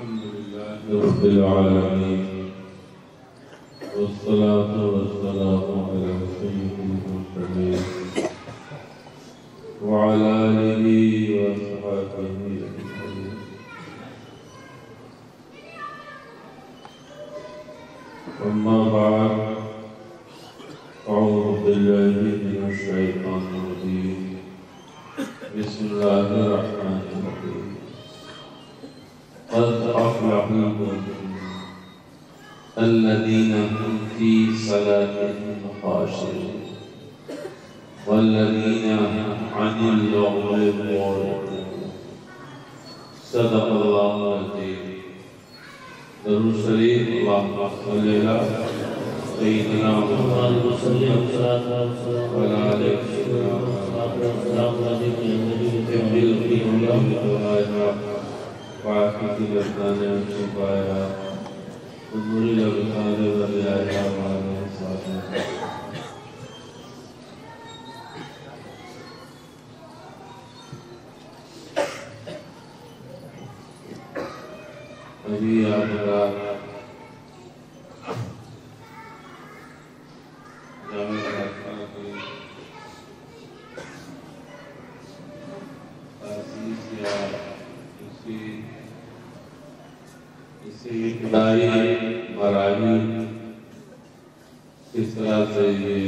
الحمد لله رب العالمين والصلاة والسلام على سيد المرسلين وعلى آله وصحبه أجمعين. أما بعد، أعوذ بالله من الشيطان الرجيم. بسم الله الرحمن الرحيم. قد أفلح المؤمنون الذين هم في صلاتهم خاشعون والذين عن اللغو معرضون. صدق الله العظيم. درود شریف اللهم صل على سيدنا محمد وعلى آله وعافية الأبدان والشفايا ونور الأبصار والرياء وعلى الصالحين. ابھی آپ رات جامع راستہ کی تاسیس یا اسی ابتدائی مراحل کس طرح سے یہ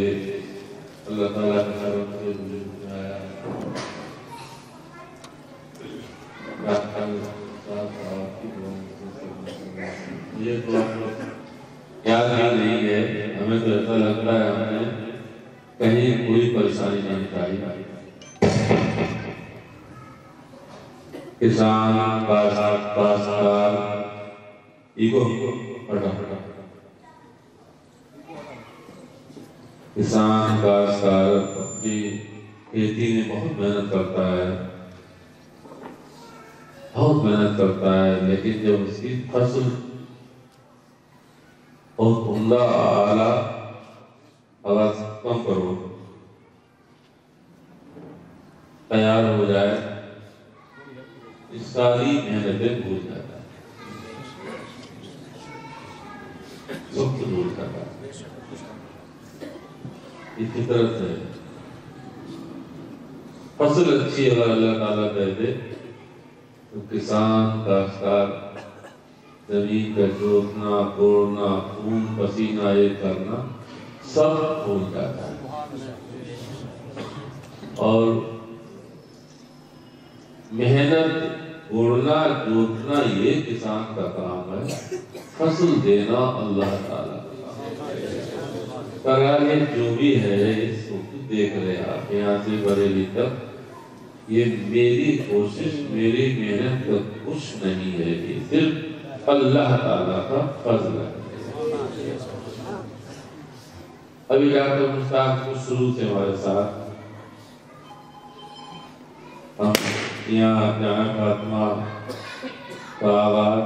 اللہ تعالیٰ کے طرف سے وجود میں آیا یہ تو یاد ہی نہیں ہے. ہمیں تو ایسا لگتا ہے ہم نے کہیں کوئی پریشانی نہیں اٹھائی. کسان کاشتکار کسان کاشتکار اپنی کھیتی میں بہت محنت کرتا ہے، بہت محنت کرتا ہے، لیکن جب اس کی فصل بہت عمدہ اعلیٰ آواز کم کرو تیار ہو جائے، اس ساری محنتیں بھول جاتا ہے، وقت بھول جاتا ہے. اس فطرت ہے. فصل اچھی اگر اللہ تعالیٰ دے دے تو کسان کاشتکار زمین کا جوتنا کوڑنا خون پسینہ یہ کرنا سب بھول جاتا ہے. اور محنت کوڑنا جوتنا یہ کسان کا کام ہے، فصل دینا اللہ تعالیٰ کرائے. جو بھی ہے اس وقت دیکھ رہے آپ یہاں سے بریلی تک، یہ میری کوشش میری محنت کا کچھ نہیں ہے، یہ صرف اللہ تعالیٰ کا فضل ہے. ابھی ڈاکٹر مشتاق کچھ شروع سے ہمارے ساتھ ہم یہاں جامع فاطمہ کا آغاز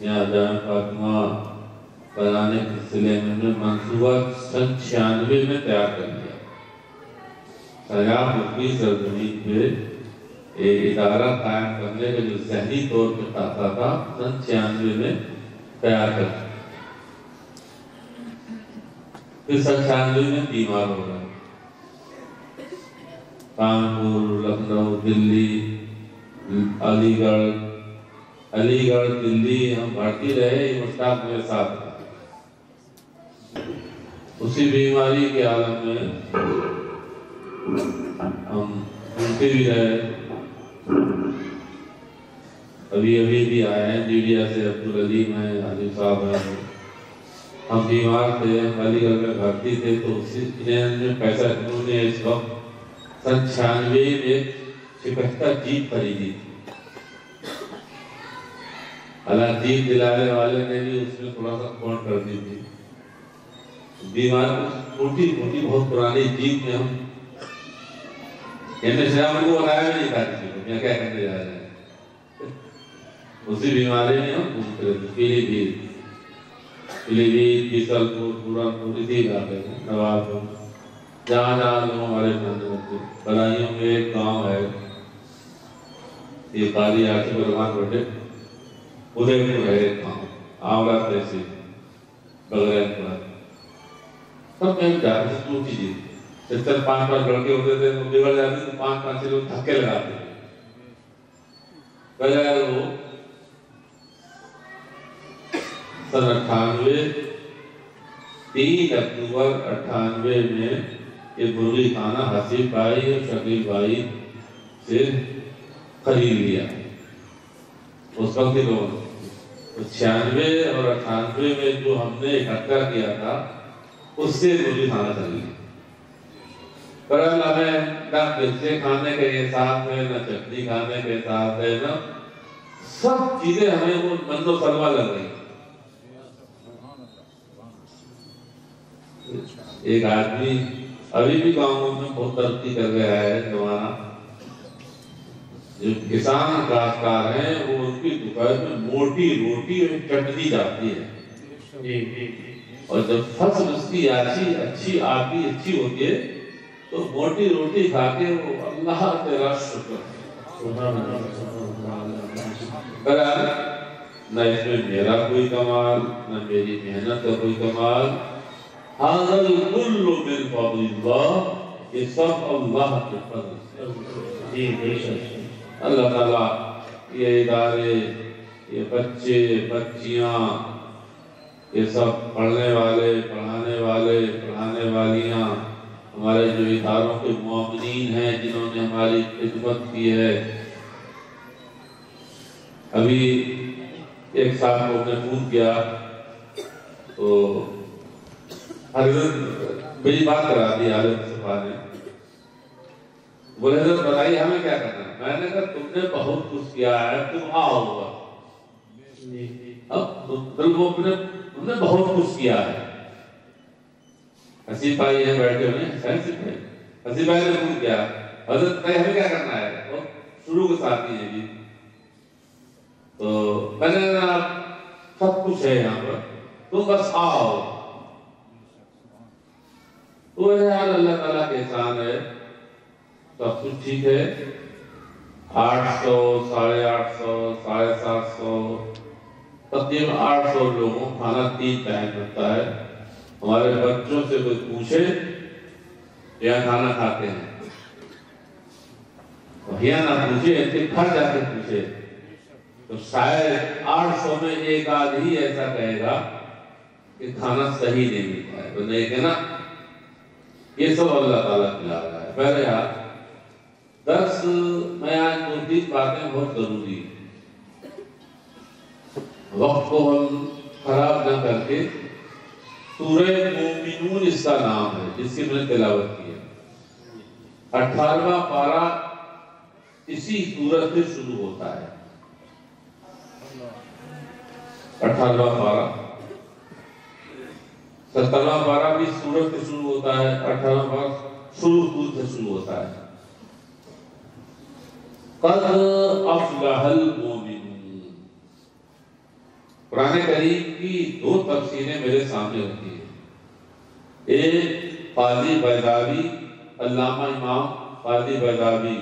یہاں جامع فاطمہ بنانے کے سلسلے میں منصوبہ سن 96 میں تیار کر لیا. سیاح کی سرزمین پہ ایک ادارہ قائم کرنے کا جو ذہنی طور پہ چاہتا تھا سن 96 میں تیار کر دیا. پھر سن 96 میں بیمار ہو گیا. کانپور، لکھنؤ، دلی، علی گڑھ دلی ہم بھرتی رہے. مشتاق میرے ساتھ تھا. اسی بیماری کے عالم میں ہم سنتے بھی رہے. ابھی بھی آئے ہیں جیڈیا سے، عبدالعلیم ہیں، علی صاحب ہیں. ہم بیمار تھے، علی گڑھ میں بھرتی تھے، تو اسی میں پیسہ انہوں نے اس وقت سن 96 میں 76 جیپ خریدی تھی. اللہ جیپ دلانے والے نے بھی اس میں تھوڑا سا فون کر دی تھی. بیمار موٹی بہت پرانی جیپ میں ہم شرام کو بنایا بھی نہیں تھا کسی کو. میں کیا کرنے جا رہے ہیں اسی بیماری میں ہم گھومتے رہتے. پیلی بھیت بیسل پور پورانپور اسی علاقے میں نواب جہاں لوگ ہمارے بننے ہوتے. بلائیوں میں ایک گاؤں ہے، یہ قاری عاصف الرحمان بیٹے ادے پور ہے کام آوڑا تحصیل بغیر پر سب میں جاتے ہیں ٹوٹی جی چل 5 لڑکے ہوتے تھے تو بگڑ جاتے تو 5 سے لوگ دھکے لگاتے ہیں بغیر وہ سن 98 3 اکتوبر 98 میں یہ مرغی خانہ حسیب بھائی اور شکیل بھائی سے خرید لیا اس وقت لوگ 96 اور 98 میں جو ہم نے اکٹھا کیا تھا اس سے مرغی خانہ خرید برحال ہمیں نہ مرچیں کھانے کے حساب ہے نہ چٹنی کھانے کے حساب ہے نہ سب چیزیں ہمیں وہ من و سلوا لگ رہی. ایک آدمی ابھی بھی گاؤں میں بہت ترقی کر رہا ہے زمانہ جو کسان کاشتکار ہیں وہ ان کی دکان میں موٹی روٹی اور چٹنی جاتی ہے اور جب فصل اس کی اچھی آتی اچھی ہوتی ہے تو موٹی روٹی کھا کے وہ اللہ تیرا شکر نہ اس میں میرا کوئی کمال نہ میری محنت کا کوئی کمال حاضر کل من فضل اللہ یہ سب اللہ کے فضل سے. اللہ تعالیٰ یہ ادارے یہ بچے بچیاں یہ سب پڑھنے والے پڑھانے والے پڑھانے والیاں ہمارے جو اداروں کے معاونین ہیں جنہوں نے ہماری خدمت کی ہے. ابھی ایک صاحب کو نے فون کیا تو حضرت میری بات کرا دی عالم صفا نے بولے حضرت بتائیے ہمیں کیا کرنا ہے. میں نے کہا تم نے بہت کچھ کیا ہے تم آؤ گا اب تم نے بہت کچھ کیا ہے. حسیب بھائی یہاں بیٹھے ہوئے ہیں حسیب بھائی نے فون کیا حضرت بھائی ہمیں کیا کرنا ہے وہ شروع کے ساتھ ہی ہے جی تو میں نے کہا سب کچھ ہے یہاں پر تم بس آؤ. تو یار اللہ تعالیٰ کے احسان ہے سب کچھ ٹھیک ہے. 800 850 750 تقریباً 800 لوگوں کھانا 3 ٹائم بنتا ہے. ہمارے بچوں سے کوئی پوچھے یہاں کھانا کھاتے ہیں یہاں نہ پوچھے کہ گھر جا کے پوچھے تو شاید 800 میں ایک آدھ ہی ایسا کہے گا کہ کھانا صحیح نہیں ملتا ہے. تو نہیں کہنا یہ سب اللہ تعالیٰ کھلا رہا ہے. بہرحال درس میں آج 2-3 باتیں بہت ضروری ہیں. وقت کو ہم خراب نہ کر کے سورہ مومنون اس کا نام ہے جس کی میں نے تلاوت کی ہے. 18واں پارہ اسی سورت سے شروع ہوتا ہے. 18واں پارہ 17واں پارہ بھی سورت سے شروع ہوتا ہے. 18واں پارہ شروع سے شروع ہوتا ہے. قد افلح المؤمنون. قرآن کریم کی 2 تفسیریں میرے سامنے ہوتی ہیں. ایک قاضی بیضاوی علامہ امام قاضی بیضاوی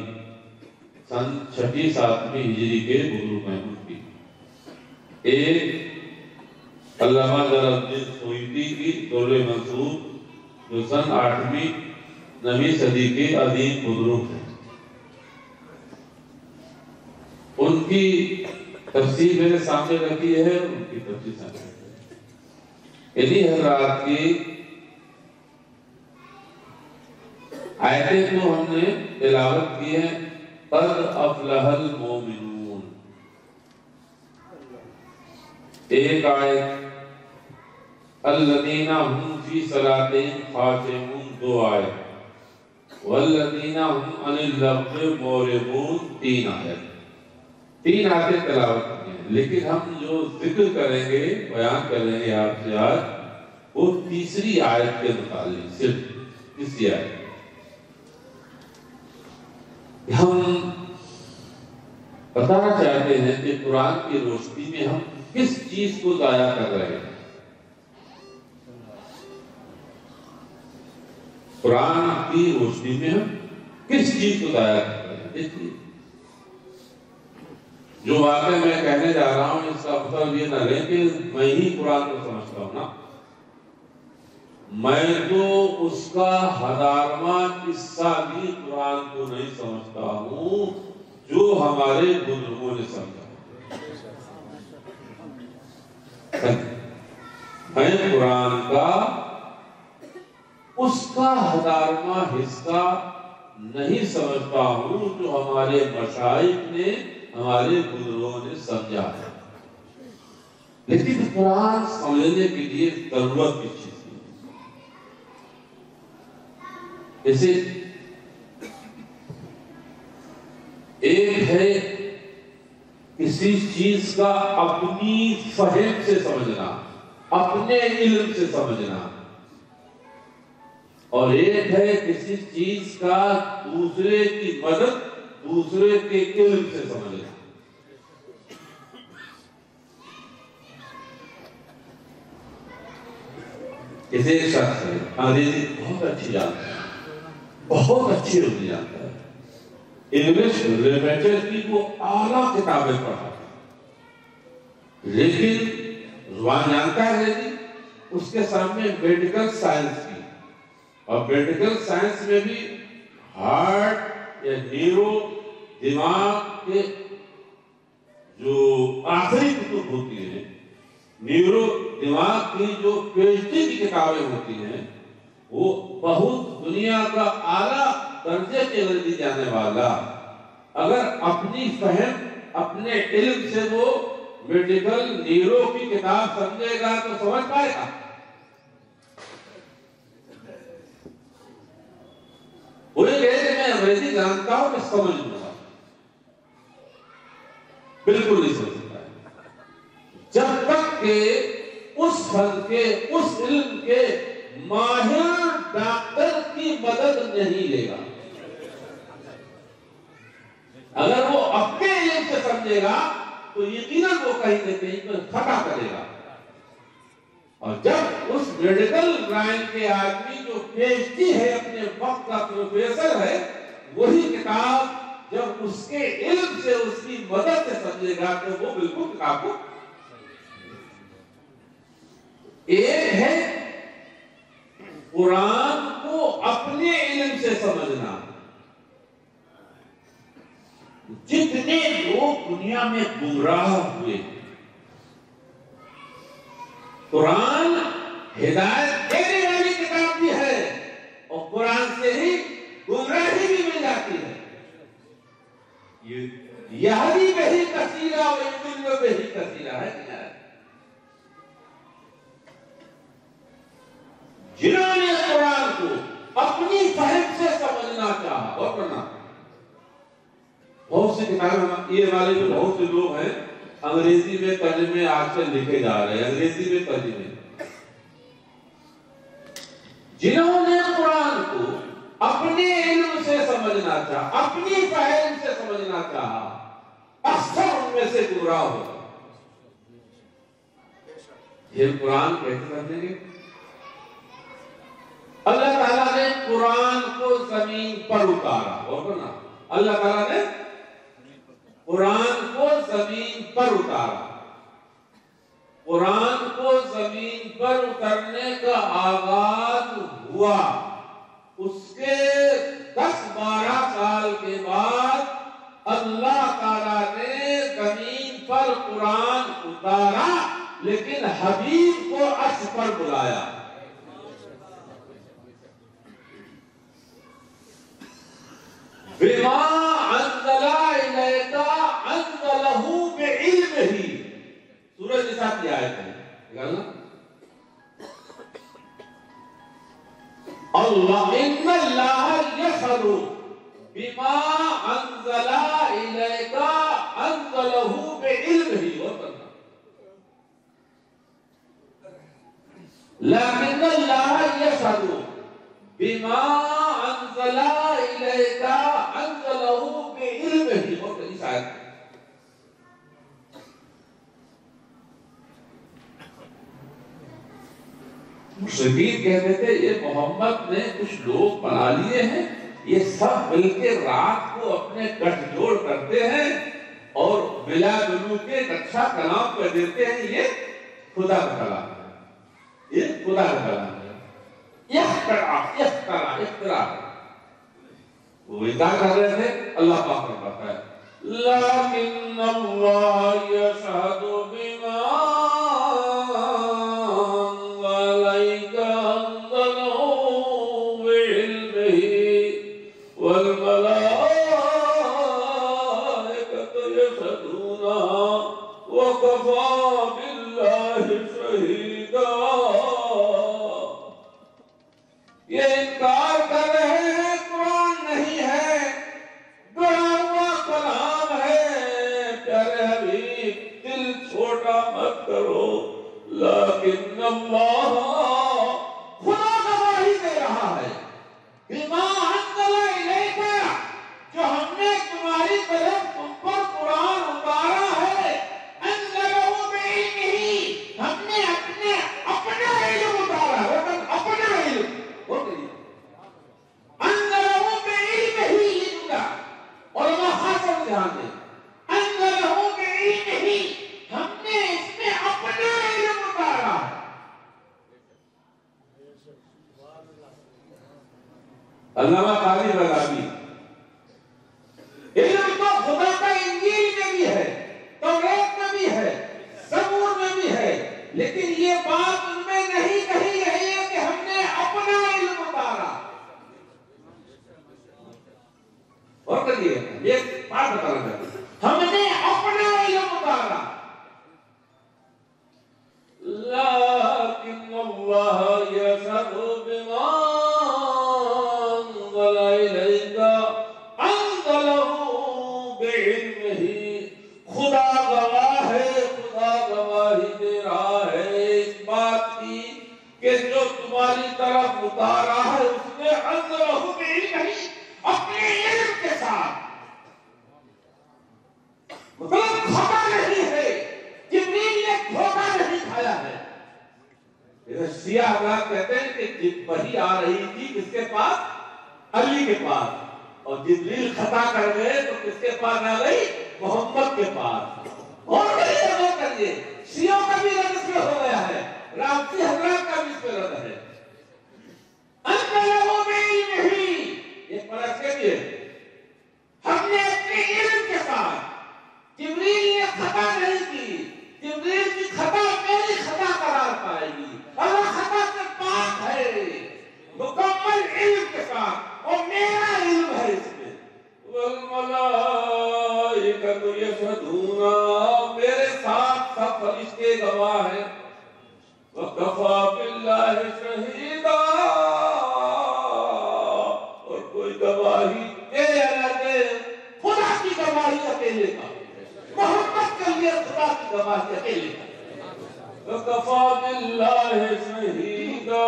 سن 6-7 ہجری کے بزرگ ہیں ان کی. ایک علامہ جلال الدین سیوطی کی دور منصور جو سن 8ویں صدی کے عظیم بزرگ ہیں. ان کی تفسیر میرے سامنے رکھی ہے ان کی تفسیر سامنے رکھی ہے. انہی حضرات کی آیتیں کو ہم نے تلاوت کی ہے. قد افلح المؤمنون ایک آیت الذین هم فی صلاتہم خاشعون 2 آیت والذین هم عن اللغو معرضون 3 آیت. 3 آیتیں تلاوت کی ہیں. لیکن ہم جو ذکر کریں گے بیان کریں گے آپ سے آج وہ 3ری آیت کے متعلق صرف 3ری آیت. ہم بتانا چاہتے ہیں کہ قرآن کی روشنی میں ہم کس چیز کو ضائع کر رہے ہیں. قرآن کی روشنی میں ہم کس چیز کو ضائع کر رہے ہیں. دیکھیے جو واقعہ میں کہنے جا رہا ہوں اس کا مطلب یہ نہ لیں کہ میں ہی قرآن کو سمجھتا ہوں نا، میں تو اس کا 1000واں حصہ بھی قرآن کو نہیں سمجھتا ہوں جو ہمارے بزرگوں نے سمجھا۔ میں قرآن کا اس کا 1000واں حصہ نہیں سمجھتا ہوں جو ہمارے مشائخ نے، ہمارے بزرگوں نے سمجھا ہے۔ لیکن قرآن سمجھنے کے لیے ضرورت کی چیز ہے۔ جیسے ایک ہے کسی چیز کا اپنی فہم سے سمجھنا، اپنے علم سے سمجھنا، اور ایک ہے کسی چیز کا دوسرے کی مدد، دوسرے کے علم سے سمجھنا۔ کسی ایک شخص ہے انگریزی بہت اچھی جانتا ہے، بہت اچھی اردو جانتا ہے، انگلش لٹریچر کی وہ اعلیٰ کتابیں پڑھا، لیکن زبان جانتا ہے انگریزی، اس کے سامنے میڈیکل سائنس کی، اور میڈیکل سائنس میں بھی ہارٹ یا نیورو، دماغ کے جو آخری کتب ہوتی ہیں، نیورو دماغ کی جو پی ایچ ڈی کی کتابیں ہوتی ہیں، وہ بہت دنیا کا اعلیٰ درجے کے انگریزی جانے والا اگر اپنی فہم، اپنے علم سے وہ میڈیکل نیورو کی کتاب سمجھے گا تو سمجھ پائے گا؟ وہ یہ کہے کہ میں انگریزی جانتا ہوں، میں سمجھ لوں گا، بالکل نہیں سمجھ سکتا ہے جب تک کہ اس فن کے، اس علم کے ماہر ڈاکٹر کی مدد نہیں لے گا۔ اگر وہ اپنے علم سے سمجھے گا تو یقیناً وہ کہیں نہ کہیں پر خطا کرے گا، اور جب اس میڈیکل لائن کے آدمی جو پی ایچ ڈی ہے، اپنے وقت کا پروفیسر ہے، وہی کتاب جب اس کے علم سے، اس کی مدد سے سمجھے گا تو وہ بالکل کتاب کو۔ ایک ہے قرآن کو اپنے علم سے سمجھنا۔ جتنے لوگ دنیا میں گمراہ ہوئے، قرآن ہدایت دینے والی کتاب بھی ہے، اور قرآن سے ہی گمراہی بھی مل جاتی ہے۔ یہدی بہی کثیرا ویضل بہی کثیرا ہے کیا؟ جنہوں نے قرآن کو اپنی فہم سے سمجھنا چاہا اور پڑھنا، بہت سی کتابیں، یہ والے جو بہت سے لوگ ہیں انگریزی میں ترجمے آج کل لکھے جا رہے ہیں، انگریزی میں ترجمے، جنہوں نے قرآن کو اپنے علم سے سمجھنا چاہا، اپنی فہم سے سمجھنا چاہا، اکثر ان میں سے گمراہ ہو۔ یہ قرآن کیسے سمجھیں گے؟ اللہ تعالیٰ نے قرآن کو زمین پر اتارا، اور بنا اللہ تعالیٰ نے قرآن کو زمین پر اتارا۔ قرآن کو زمین پر اترنے کا آغاز ہوا، اس کے 10-12 سال کے بعد اللہ تعالیٰ نے زمین پر قرآن اتارا، لیکن حبیب کو عرش پر بلایا۔ بما انزل الیک انزلہ بعلمہ، سورہ نساء کی آیت ہے، اللہ ان اللہ یشہد بما انزل الیک انزلہ بعلمہ، لیکن اللہ یشہد بما انزل الیک انزلہ بعلمہ، اور اس آیت مشرکین کہتے تھے یہ محمد نے کچھ لوگ بنا لیے ہیں، یہ سب مل کے رات کو اپنے گٹھ جوڑ کرتے ہیں اور بلا دلو کے ایک اچھا کلام کر دیتے ہیں یہ خدا کا کلام ہے، یہ خدا کا کلام ہے، اختراع وہ انکار کر رہے تھے، اللہ پاک فرماتا ہے لیکن اللہ یشہد بما انزل انزلہ بعلمہ والملائکۃ یشہدون وکفی باللہ شہیدا۔ یہ انکار کر رہے ہیں قرآن نہیں ہے، گڑا ہوا کلام ہے، پیارے حبیب دل چھوٹا مت کرو، لیکن اللہ خدا گواہی دے رہا ہے بما انزل الیک، جو ہم نے تمہاری طرف تم پر قرآن اتارا ہے، انزلہ بعلمہ، ہم نے اپنا علم اتارا ہے، اپنا علم انزلہ بعلمہ، علماء خاص طور سے دھیان دیں، انزلہ بعلمہ، ہم نے اس میں اپنا علم اتارا ہے۔ علامہ قاری بغدادی، علم تو خدا کا انجیل میں بھی ہے، توریت میں بھی ہے، زبور میں بھی ہے، لیکن یہ بات ان میں نہیں کہی گئی ہے کہ ہم نے اپنا علم اتارا۔ اور کہیے یہ بات بتانا چاہتے ہیں، ہم نے اپنا علم اتارا، لیکن اللہ یشہد بما انزل الیک انزلہ بعلمہ، خدا گواہ ہے، خدا گواہی دے رہا ہے اس بات کی کہ جو تمہاری طرف اتارا ہے اس میں انزلہ بعلمہ، اپنے علم کے ساتھ، مطلب کھوٹا نہیں ہے، جبریل نے کھوٹا نہیں کھایا ہے۔ شیعہ حضرات کہتے ہیں کہ وحی آ رہی تھی کس کے پاس؟ علی کے پاس، اور جبریل خطا کر گئے تو کس کے پاس آ گئی؟ محمد کے پاس۔ اور کریے شیعوں کا بھی رد اس میں ہو گیا ہے، رافضی حضرات کا بھی اس میں رد ہے۔ انزلہ بعلمہ، یہ پرس کے لیے ہم نے اپنے علم کے ساتھ، جبریل نے خطا نہیں کی، جبریل کی خطا میری خطا قرار پائے گی، اللہ خطا سے پاک ہے، مکمل علم کے ساتھ، اور میرا علم ہے اس میں۔ والملائکۃ یشہدون، میرے ساتھ سب فرشتے گواہ ہیں، وکفی باللہ شہیدا، اور کوئی گواہی دے یا نہ دے، خدا کی گواہی اکیلے کا، محبت کے لیے خدا کی گواہی اکیلے کا، وکفی باللہ شہیدا،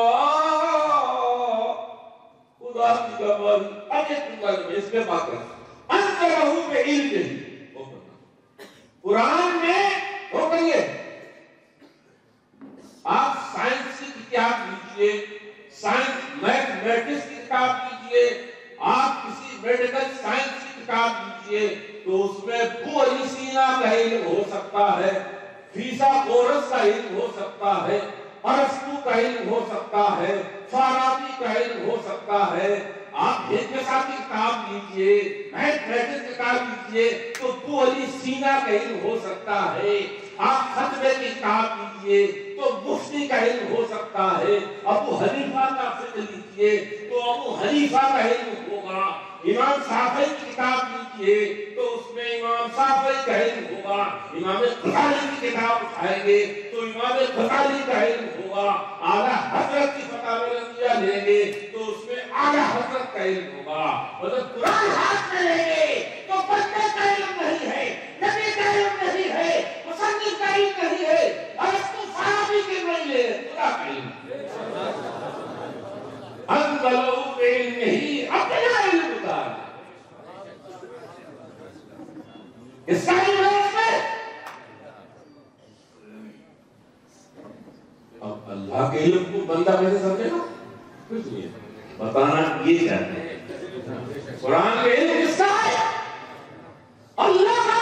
خدا کی گواہی اس میں بات ہے۔ انزلہ بعلمہ، قرآن میں ہو گئی ہے، آپ سائنس کی کتاب لیجئے، سائنس میتھمیٹکس کی کتاب لیجئے، آپ کسی میڈیکل سائنس کی کتاب لیجئے تو اس میں ابو علی سینا کا علم ہو سکتا ہے، فیثاغورس کا علم ہو سکتا ہے، ارسطو کا علم ہو سکتا ہے، فارابی کا علم ہو سکتا ہے۔ آپ ہندسہ کی کتاب لیجئے، میتھمیٹکس کی کتاب لیجئے تو ابو علی سینا کا علم ہو سکتا ہے۔ آپ خطبے کی کتاب لیجئے تو مفتی کا علم ہو سکتا ہے۔ ابو حنیفہ کا فقہ لیجئے تو ابو حنیفہ کا علم ہوگا۔ امام شافعی کی کتاب لیجئے تو اس میں امام شافعی کا علم ہوگا۔ امام غزالی کی کتاب اٹھائیں گے تو امام غزالی کا علم ہوگا۔ اعلیٰ حضرت کی فتاوی رضیہ لیں گے تو اس میں اعلیٰ حضرت کا علم ہوگا۔ مطلب قرآن ہاتھ میں لیں گے تو بندے کا علم نہیں ہے، نبی کا علم نہیں ہے، مصنف کا علم نہیں ہے، ارسطو فارابی کے نہیں ہے، خدا کا علم۔ انزلہ بعلمہ، اپنا علم اتار، اس کا علم ہے اس میں۔ اب اللہ کے علم کو بندہ کیسے سمجھے گا؟ کچھ نہیں بتانا یہ چاہتے ہیں، قرآن کے علم کس کا ہے؟ اللہ کا۔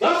10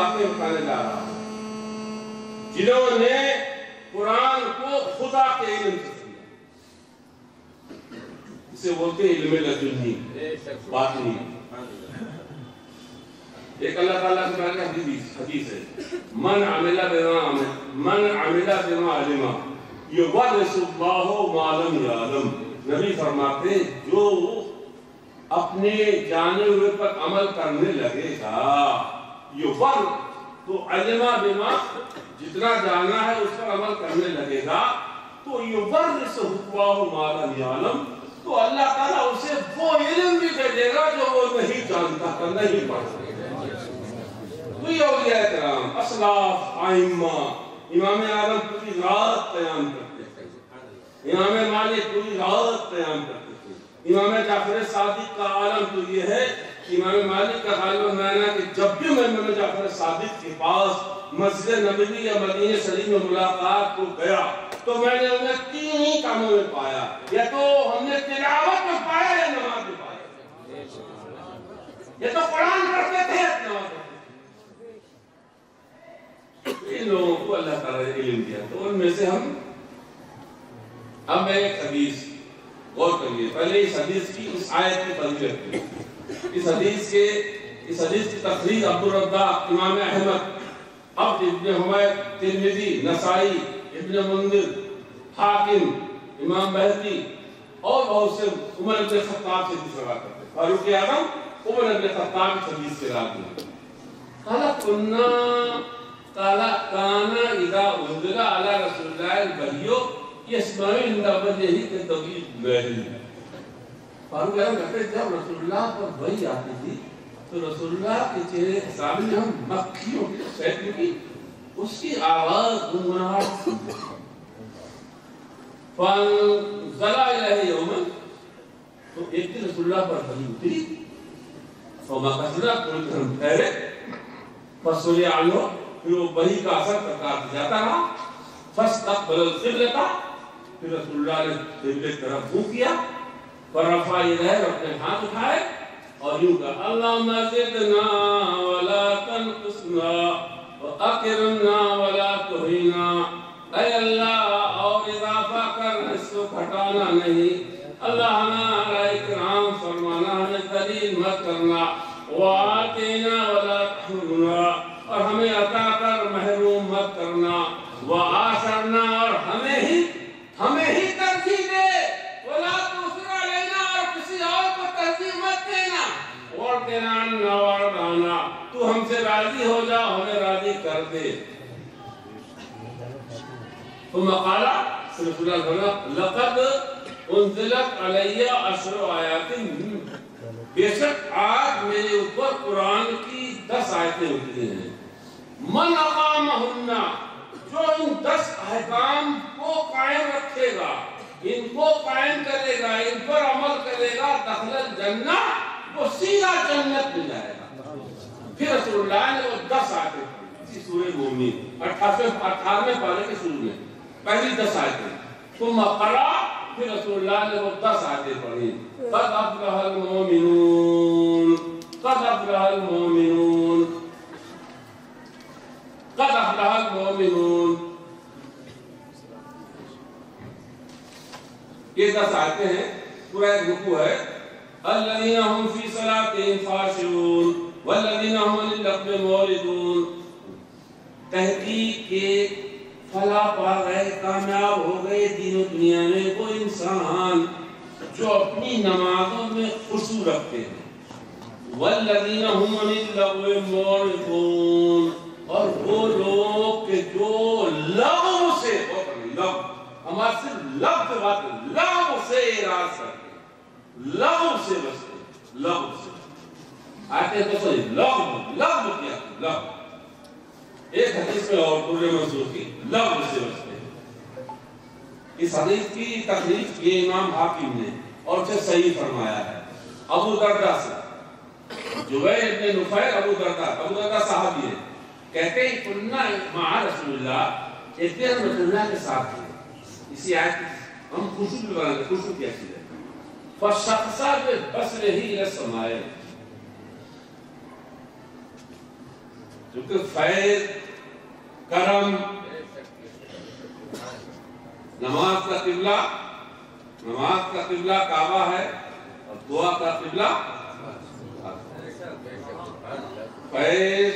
واقعے بتانے جا رہا ہوں جنہوں نے قرآن کو خدا کے علم سے سنا. اسے بولتے ہیں علم لدنی باطنی. ایک اللہ تعالیٰ کے بارے میں حدیث ہے من عمل بما علم یورث اللہ ما لم یعلم. نبی فرماتے ہیں جو اپنے جانے ہوئے پر عمل کرنے لگے گا تو علم بما جتنا جانا ہے اس پر عمل کرنے لگے گا تو یورث اللہ ما لم یعلم تو اللہ تعالیٰ اسے وہ علم بھی دے دے گا جو وہ نہیں جانتا تھا نہیں پڑھتا. کوئی اولیاء کرام اسلاف ائمہ امام اعظم پوری رات قیام کرتے تھے. امام مالک پوری رات قیام کرتے تھے. امام جعفر صادق کا عالم تو یہ ہے کہ امام مالک کا غالب معنی کہ جب بھی میں امام جعفر صادق کے پاس مسجد نبوی یا مدینہ شریف میں ملاقات کو گیا تو میں نے انہیں تین ہی کاموں میں پایا. یا تو ہم نے تلاوت میں پایا یا نماز میں پایا. یا تو قرآن پڑھتے تھے یا نماز پڑھتے. ان لوگوں کو اللہ تعالیٰ نے علم دیا تو ان میں سے ہم اب میں ایک حدیث غور کریے. پہلے اس حدیث کی اس آیت کی فضیلت کی. اس حدیث کی تخریج عبدالرزاق امام احمد عبد ابن حمید ترمذی نسائی ابن منذر حاکم امام بہقی اور بہت سے عمر بن خطاب سے بھی روایت کرتے ہیں. فاروق اعظم عمر بن خطاب کی حدیث سے روایت کرتے ہیں. قال كان اذا انزل على رسول الله الوحي يسمع عند وجهه كالضوء البارد. فاروق اعظم کہتے ہیں جب رسول اللہ پر وحی آتی تھی تو رسول اللہ کے چہرے کے سامنے ہم مکھیوں کی شہد کی اس کی آواز گنگناہٹ سنتے تھے. فانزل الیہ یوما تو ایک دن رسول اللہ پر وحی اتری فمکثنا تھوڑی ہم ٹھہرے فصلی عنہ پھر وہ وحی کا اثر تکرار جاتا رہا. فاستقبل القبلۃ پھر رسول اللہ نے قبلے کی طرف منہ کیا فرفع یدیہ اپنے ہاتھ اٹھائے اور یوں کہا اللہم زدنا ولا تنقصنا واکرمنا ولا تہنا. اے اللہ اور اضافہ کر اس کو گھٹانا نہیں. اللہ ہمارا اکرام فرمانا ہمیں ذلیل مت کرنا. وآتینا ولا تحرمنا اور ہمیں عطا کر محروم مت کرنا. وآثرنا اور ہمیں ہی ترجیح دے. ولا تؤثر علینا اور کسی اور کو ترجیح مت دینا. وارضنا عنا وارض عنا تو ہم سے راضی ہو جا ہمیں راضی کر دے. ثم قال رسول اللہ صلی اللہ علیہ وسلم لقد انزلت علی 10 آیات بے شک آج میرے اوپر قرآن کی 10 آیتیں اتری ہیں. من اقامہن جو ان 10 احکام کو قائم رکھے گا ان کو قائم کرے گا ان پر عمل کرے گا دخل الجنہ وہ سیدھا جنت میں جائے گا. پھر رسول اللہ نے وہ 10 آیتیں پڑھی اسی سورہ مومنین 18ویں پارے کے شروع میں پہلی 10 آیتیں. ثم قرأ پھر رسول اللہ نے وہ 10 آیتیں پڑھی. قد افلح المؤمنون قد افلح المؤمنون قد افلح المؤمنون. یہ 10 آیتیں ہیں. پورا ایک رکوع ہے. الذین هم فی صلاتهم خاشعون والذین هم للغو معرضون. تحقیق کے فلاح پا گئے کامیاب ہو گئے دین و دنیا میں وہ انسان جو اپنی نمازوں میں خشوع رکھتے ہیں. والذین هم للغو معرضون اور وہ لوگ کہ جو لغو سے ہمارے صرف لغو بات لغو سے اعراض کرتے ہیں لغو سے بچتے ہیں لغو سے آتے تو صحیح لغو کیا لغو ایک حدیث میں اور پورے منصور کی لغو سے بچتے ہیں. اس حدیث کی تخریج یہ امام حاکم نے اور اسے صحیح فرمایا ہے. ابو دردہ سے جبیر ابن نفیر ابو دردہ صحابی ہے کہتے ہیں کننا مع رسول اللہ ایک دن رسول اللہ کے ساتھ تھے. اسی آیت ہم خشوع بھی بناتے خشوع کیا چیز ہے. فشخصا بصرہ الی السماء کیونکہ فیض، کرم، نماز کا قبلہ کعبہ ہے اور دعا کا قبلہ فیض،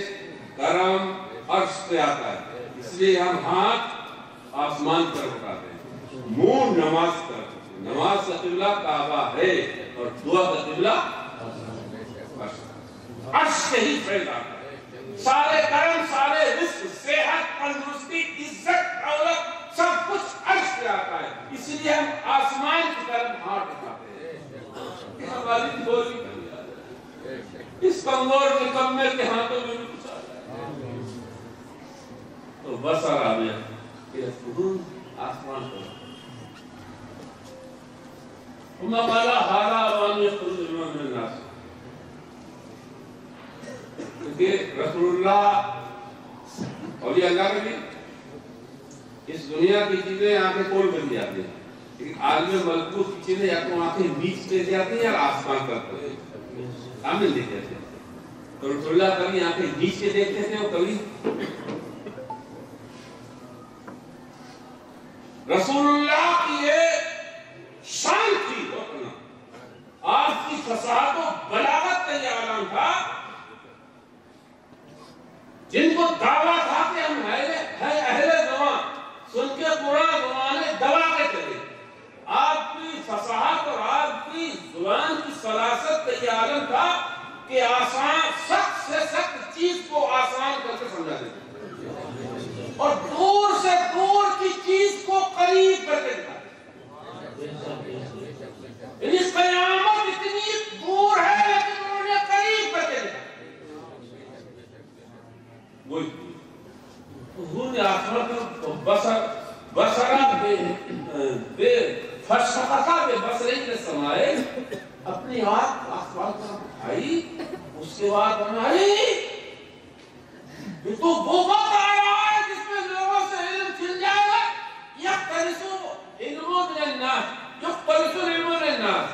کرم عرش سے آتا ہے، اس لیے ہم ہاتھ آسمان پر اٹھاتے ہیں، منہ نماز پر، نماز کا قبلہ کعبہ ہے اور دعا کا قبلہ عرش سے ہی فیض آتا ہے۔ سارے کرم، سارے رزق، صحت، تندرستی، عزت، دولت سب کچھ عرش سے آتا ہے، اس لیے ہم آسمان کی طرف ہاتھ اٹھاتے ہیں۔ ہماری بولی اس کمزور نکمے کے ہاتھوں میں بھی کچھ آتا ہے تو بسر آ گیا کہ آسمان پر وما قال هذا وان يخرج من الناس، کیونکہ رسول اللہ اولیاء اللہ کے بھی اس دنیا کی چیزیں آنکھیں کھول کر دی جاتی ہیں، لیکن عالم ملکوت کی چیزیں یا تو آنکھیں بیچ پہ جاتی ہیں یا آسمان پر سامنے دیکھ جاتے ہیں۔ تو رسول اللہ کبھی آنکھیں بیچ کے دیکھتے تھے اور کبھی رسول اللہ کی یہ شان تھی، آپ کی فصاحت و بلاغت کا یہ عالم تھا، جن کو دعویٰ تھا کہ ہم اہل زمان، سن کے قرآن زمانے دبا کے چلے، آپ کی فصاحت اور آپ کی زبان کی سلاست کا یہ عالم تھا کہ آسان، سخت سے سخت چیز کو آسان کر کے سمجھا دیتے اور دور سے دور کی چیز کو قریب کر کے دکھاتے۔ اس قیامت اتنی دور ہے لیکن انہوں نے قریب کر کے دکھایا۔ وہی حضور نے آسمان کو بسرا بے فشقتا بے بسرے کے سمائے اپنی آنکھ آسمان پر اٹھائی، اس کے بعد ہماری یہ تو وہ وقت آ رہا ہے جس میں لوگوں سے علم چھن جائے گا، یقترسو علم من الناس، یقترسو علم من الناس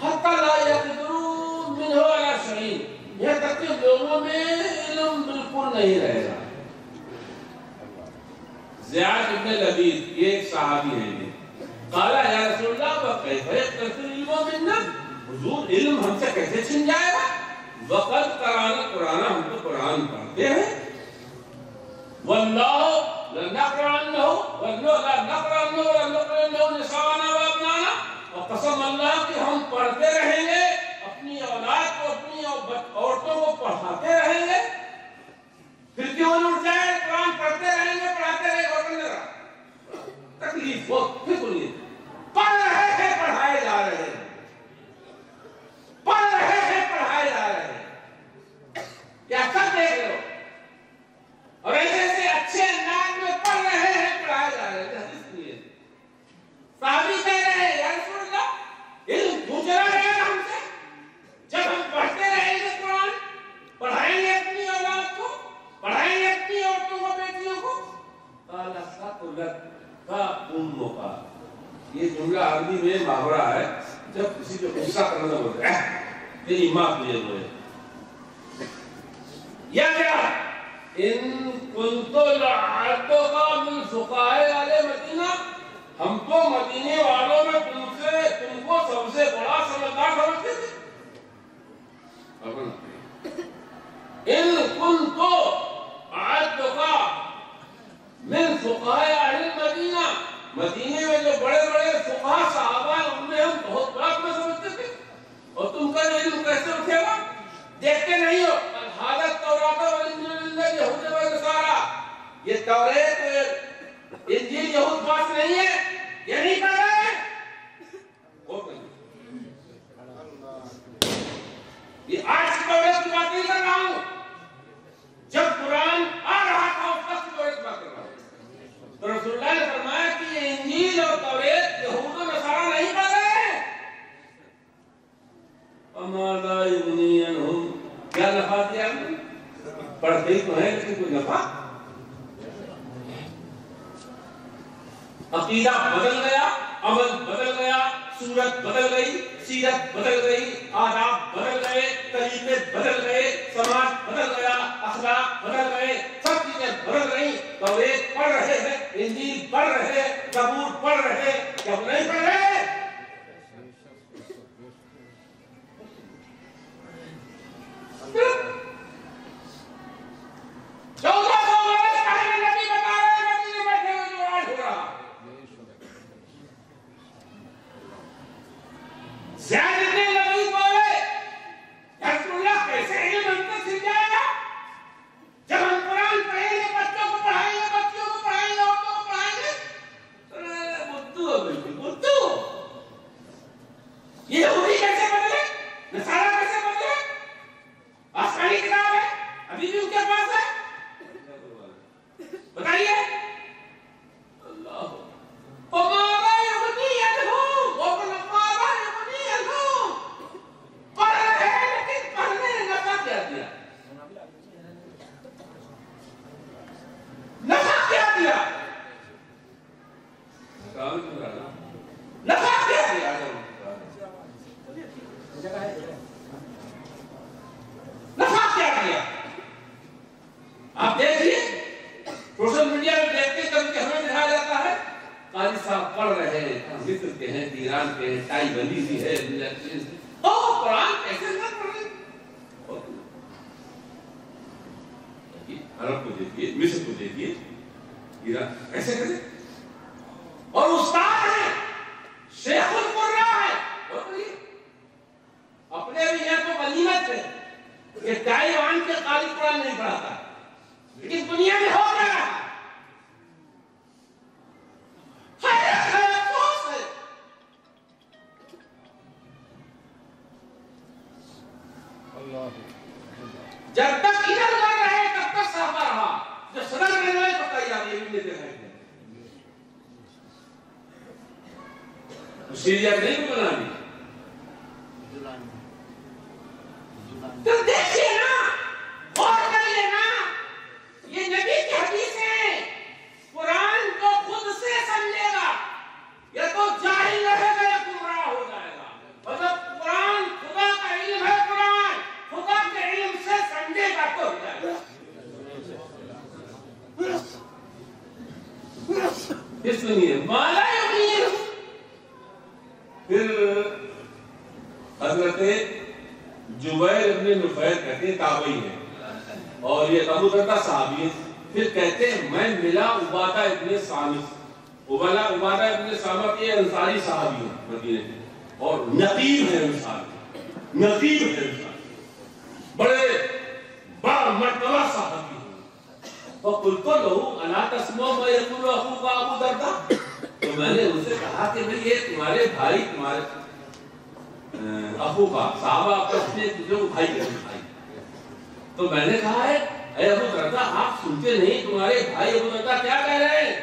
حتی لا یقدرون منہ علی شیء، یہ تک کہ لوگوں میں علم بالکل نہیں رہے گا۔ زیاد ابن لبید یہ ایک صحابی ہیں، قال یا رسول اللہ وکیف یقترسو علم من الناس، حضور علم ہم سے کیسے چھن جائے گا؟ وقت قرآن قرآن، ہم تو قرآن پڑھتے ہیں، واللہ لنقرأنہ نساءنا وابنانا، اور قسم اللہ کہ ہم پڑھتے رہیں گے، اپنی اولاد کو، اپنی عورتوں کو پڑھاتے رہیں گے، پھر کیوں اٹھ جائے؟ قرآن پڑھتے رہیں گے، پڑھاتے رہیں گے، اور نہیں رہا تکلیف ہو، پھر بولیے پڑھ رہے ہیں پڑھائے جا رہے ہیں، پڑھ رہے ہیں پڑھائے جا رہے ہیں، کیا سب دیکھ رہے ہو؟ اور ایسے ایسے اچھے انداز میں پڑھ رہے ہیں پڑھائے جا رہے ہیں، حدیث نہیں ہے، صحابی کہہ رہے ہیں یا رسول اللہ علم پوچھ رہے ہیں ہم سے، جب ہم پڑھتے رہیں گے قرآن، پڑھائیں گے اپنی اولاد کو، پڑھائیں گے اپنی عورتوں کو، بیٹیوں کو، قال ثقلت امک، یہ جملہ عربی میں محاورہ ہے، جب کسی کو غصہ کرنا بولتے ہیں تیری ماں تجھے روئے، یا کیا ان کنت لعبتک من فقہاء اہل مدینہ، ہم تو مدینے والوں میں تم کو سب سے بڑا سمجھدار سمجھتے تھے۔ ان کنت لعبتک من فقہاء اہل مدینہ، مدینے میں جو بڑے بڑے فقہاء صحابہ ہیں ان میں ہم بہت بڑا میں سمجھتے تھے، اور تم کا علم کیسے اٹھے گا؟ دیکھتے نہیں ہو حالت تورات و انجیل یہود و نصارا، یہ توریت و انجیل یہود پاس نہیں ہے، یہ نہیں پڑھ رہے ہیں، یہ آج کی توریت کی بات نہیں کر رہا ہوں، جب قرآن آ رہا تھا اس وقت کی توریت بات کر رہا ہوں، تو رسول اللہ نے فرمایا کہ یہ انجیل اور توریت یہود و نصارا نہیں پڑھ رہے ہیں، وَمَا يُغْنِي عَنْهُمْ، کیا نفع دیا ہم پڑھتے ہی تو ہے لیکن کوئی نفع؟ عقیدہ بدل گیا، عمل بدل گیا، صورت بدل گئی، سیرت بدل گئی، آداب بدل گئے، طریقے بدل گئے، سماج بدل گیا، اخلاق بدل ایران کے ٹائی بندی سی ہے قرآن کیسے نہ پڑھے؟ عرب کو دیکھیے، مصر کو دیکھیے، ایران ایسے کرے، اور استاد ہے، شیخ القرآن ہے، اپنے بھی یہ تو غنیمت ہے کہ تائیوان کے قاری قرآن نہیں پڑھاتا، لیکن دنیا میں ہو رہا ہے۔ جب تک ادھر ادھر رہے تب تک صحابہ رہا، جو صدر رہنے والے تو تیار یہ بھی نہیں دیکھا ہے۔ سیریا نہیں بنا دی تو دیکھیے نا، غور کریے نا، یہ نبی کی حدیث ہے، قرآن کو خود سے سمجھے گا یا تو جاہل رہے گا یا گمراہ ہو جائے گا۔ مطلب قرآن خدا کا علم ہے، قرآن خدا کے علم سے سمجھے گا تو ہو جائے گا۔ اس لیے مالا یقین۔ پھر حضرت جبیر ابن نفیر کہتے ہیں تابعی ہیں، اور یہ ابو دردہ صحابی ہیں۔ پھر کہتے ہیں میں ملا عبادہ ابن صامت، عبادہ ابن صامت یہ انصاری صحابی ہیں مدینے کے، اور نقیب ہے انصاری، نقیب ہے انصاری، بڑے بڑا مرتبہ صحابی ہیں۔ فَقُلْتُ لَهُ أَلَا تَسْمَعُ مَا يَقُولُ أَخُوكَ أَبُو دردہ، تو میں نے ان سے کہا کہ بھئی یہ تمہارے بھائی، تمہارے ابو کا صحابہ اپنے جو بھائی کے بھائی، تو میں نے کہا ہے اے ابو دردہ آپ سنتے نہیں، تمہارے بھائی ابو دردہ کیا کہہ رہے ہیں؟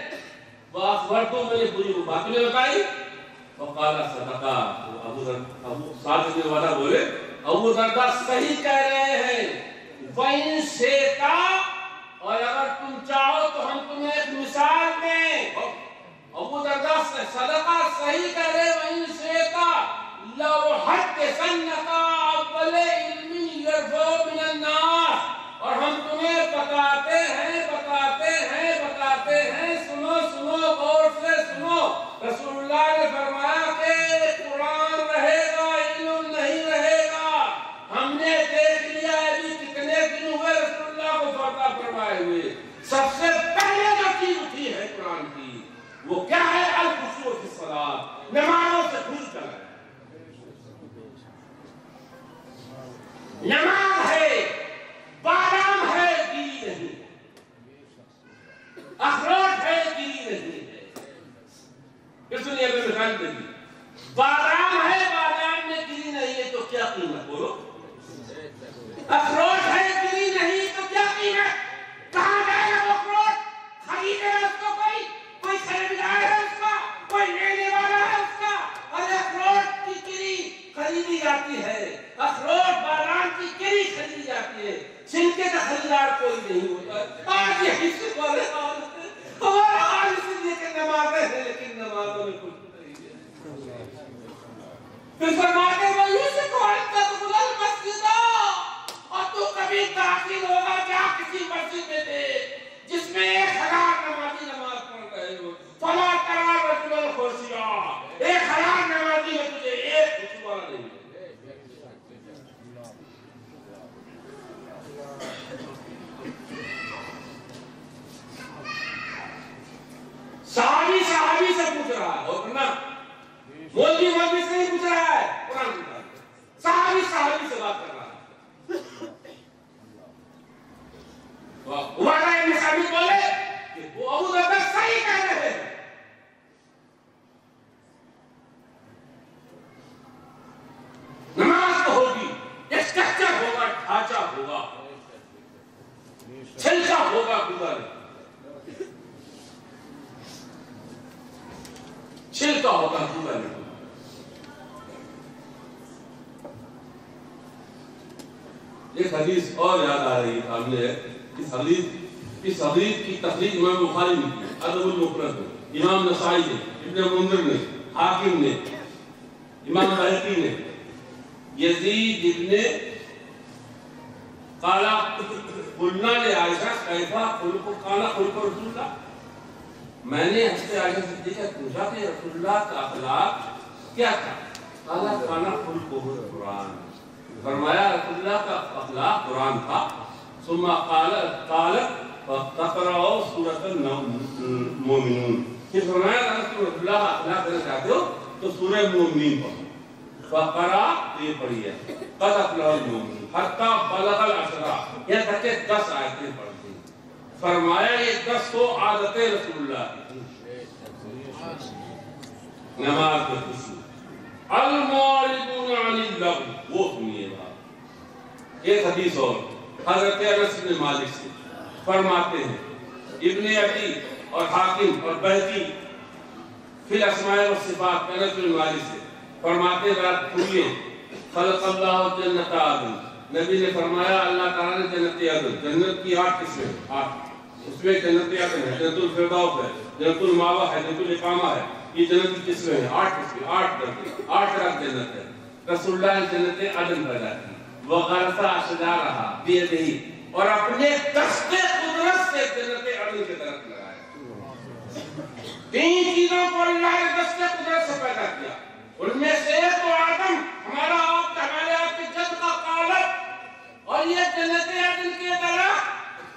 وَأَخْبَرْتُ میں نے پوری بات میں بتائی، وَقَالَ صَدَقَا، ابو سعد بن عبادہ بولے ابو دردہ صحیح کہہ رہے ہیں، وَإِن شِئْتَ، اور اگر تم چاہو تو ہم تمہیں ایک مثال دیں۔ ابو دردہ صدقہ صحیح کہہ رہے، وَإِن شِئْتَ لَأُحَدِّثَنَّكَ أَوَّلَ عِلْمٍ يَرْفَعُ مِنَ النَّاسِ، اور ہم تمہیں بتاتے ہیں، سنو غور سے سنو، رسول اللہ نے فرمایا کہ قرآن رہے گا، علم نہیں رہے گا۔ ہم نے دیکھ لیا ابھی کتنے دن ہوئے رسول اللہ کو فرما فرمائے ہوئے، سب سے پہلے جو چیز اٹھی ہے قرآن کی وہ کیا ہے؟ الخشوع فی الصلاۃ، نمازوں سے خوش کرنا۔ نماز ہے، بادام ہے، گیری نہیں، اخروٹ ہے، گیری نہیں ہے۔ اس لیے ابھی مثال دے دی، بادام ہے، بادام میں گیری نہیں ہے تو کیا قیمت؟ بولو، اخروٹ ہے، گیری نہیں تو کیا قیمت؟ کہاں جائے گا وہ اخروٹ؟ خریدے گا اس کو کوئی خریدار ہے اس کا، کوئی لینے والا ہے اس کا؟ اور اخروٹ کی گری خریدی جاتی ہے، اخروٹ بادام کی گری خریدی جاتی ہے، چھلکے کا خریدار کوئی نہیں ہوتا۔ آج یہ حصے والے ہمارا حال اس لیے کہ نمازیں ہیں لیکن نمازوں میں کچھ نہیں ہے۔ پھر فرماتے ہیں وَيُوسِفُ أَنْتَ تَدْخُلَ الْمَسْجِدَ، اور تو کبھی داخل ہوگا جا کسی مسجد میں دے جس میں 1000 نمازی نماز پڑھ رہے ہو، فَلَا تَرَى رَجُلًا خَاشِعًا، 1000 نمازی میں تجھے ایک خشوع والا نہیں ہے۔ صحابی سے پوچھ رہا ہے، اور نا مولوی سے نہیں پوچھ رہا ہے، قرآن کی بات، صحابی سے بات کر رہا ہے۔ عبادہ ابن صامت بولے کہ وہ ابو دردہ صحیح کہہ رہے ہیں، نماز تو ہوگی، اسٹرکچر ہوگا، ڈھانچہ ہوگا، چھلکا ہوگا، خدا نے چھلکا ہوگا، خدا نے۔ ایک حدیث اور یاد آ رہی ہے سامنے، اس حدیث کی تخریج امام بخاری نے کی، ادب المفرد میں، امام نسائی نے، ابن منذر نے، حاکم نے، امام بہقی نے، یزید ابن قالا قلنا لعائشہ کیفا قال خلق رسول اللہ، میں نے حضرت عائشہ صدیقہ سے پوچھا کہ رسول اللہ کا اخلاق کیا تھا؟ قال کان خلقہ القرآن، فرمایا رسول اللہ کا اخلاق قرآن تھا. ثم قال تقرأوا سورۃ المؤمنون، پھر فرمایا رسول اللہ کا اخلاق کرنا چاہتے ہو تو سورہ مومنین پڑھو. فقرا یہ پڑھی ہے قد افلح المؤمنون حتی بلغ العشرہ، یہ تک کہ 10 آیتیں پڑھ دی. فرمایا یہ 10 تو عادت رسول اللہ کی. نماز میں خوشی. المعرضون عن اللغو، وہ سنیے بات. ایک حدیث اور حضرت انس بن مالک سے فرماتے ہیں، ابن عدی اور حاکم اور بہقی فی الاسماء والصفات، انس بن مالک سے فرماتے ہیں رات کھلیے خلق اللہ جنت عدن، نبی نے فرمایا اللہ تعالیٰ نے جنت عدن، جنت کی 8 قسمیں، 8 اس میں جنت عدن ہے، جنت الفردوس ہے، جنت المأوى ہے، جنت الاقامہ ہے. یہ جنت کی قسمیں ہیں، 8 قسمیں، 8 درجے، 8 طرح جنت ہے. رسول اللہ نے جنت عدن پیدا کی. وغرس اشجارها بیدہ، اور اپنے دست قدرت سے جنت عدن کی طرف لگایا. 3 چیزوں کو اللہ نے دست قدرت سے پیدا کیا. ان میں سے ایک تو آدم، ہمارا آپ کا، ہمارے آپ کے جد کا قالب، اور یہ جنت عدن کی طرح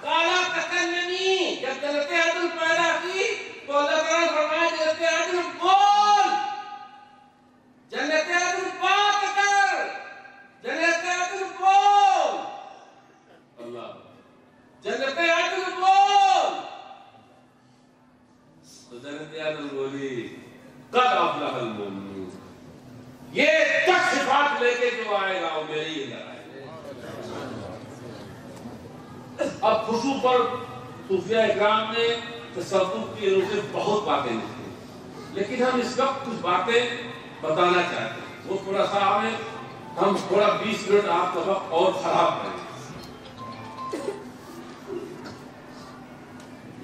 قالا تکلمی. جب جنت عدن پیدا کی تو اللہ تعالیٰ نے فرمایا جنت عدن بول، جنت عدن بات کر، جنت عدن بول، اللہ جنت عدن بول. تو جنت عدن بولی قد افلح المؤمنون. یہ 10 صفات لے کے جو آئے گا وہ میرے ہی اندر آئے گا. اب خشوع پر صوفیہ اکرام نے تصوف کی روح سے بہت باتیں لکھی، لیکن ہم اس وقت کچھ باتیں بتانا چاہتے ہیں. وہ تھوڑا سا ہم تھوڑا 20 منٹ آپ کا وقت اور خراب کریں.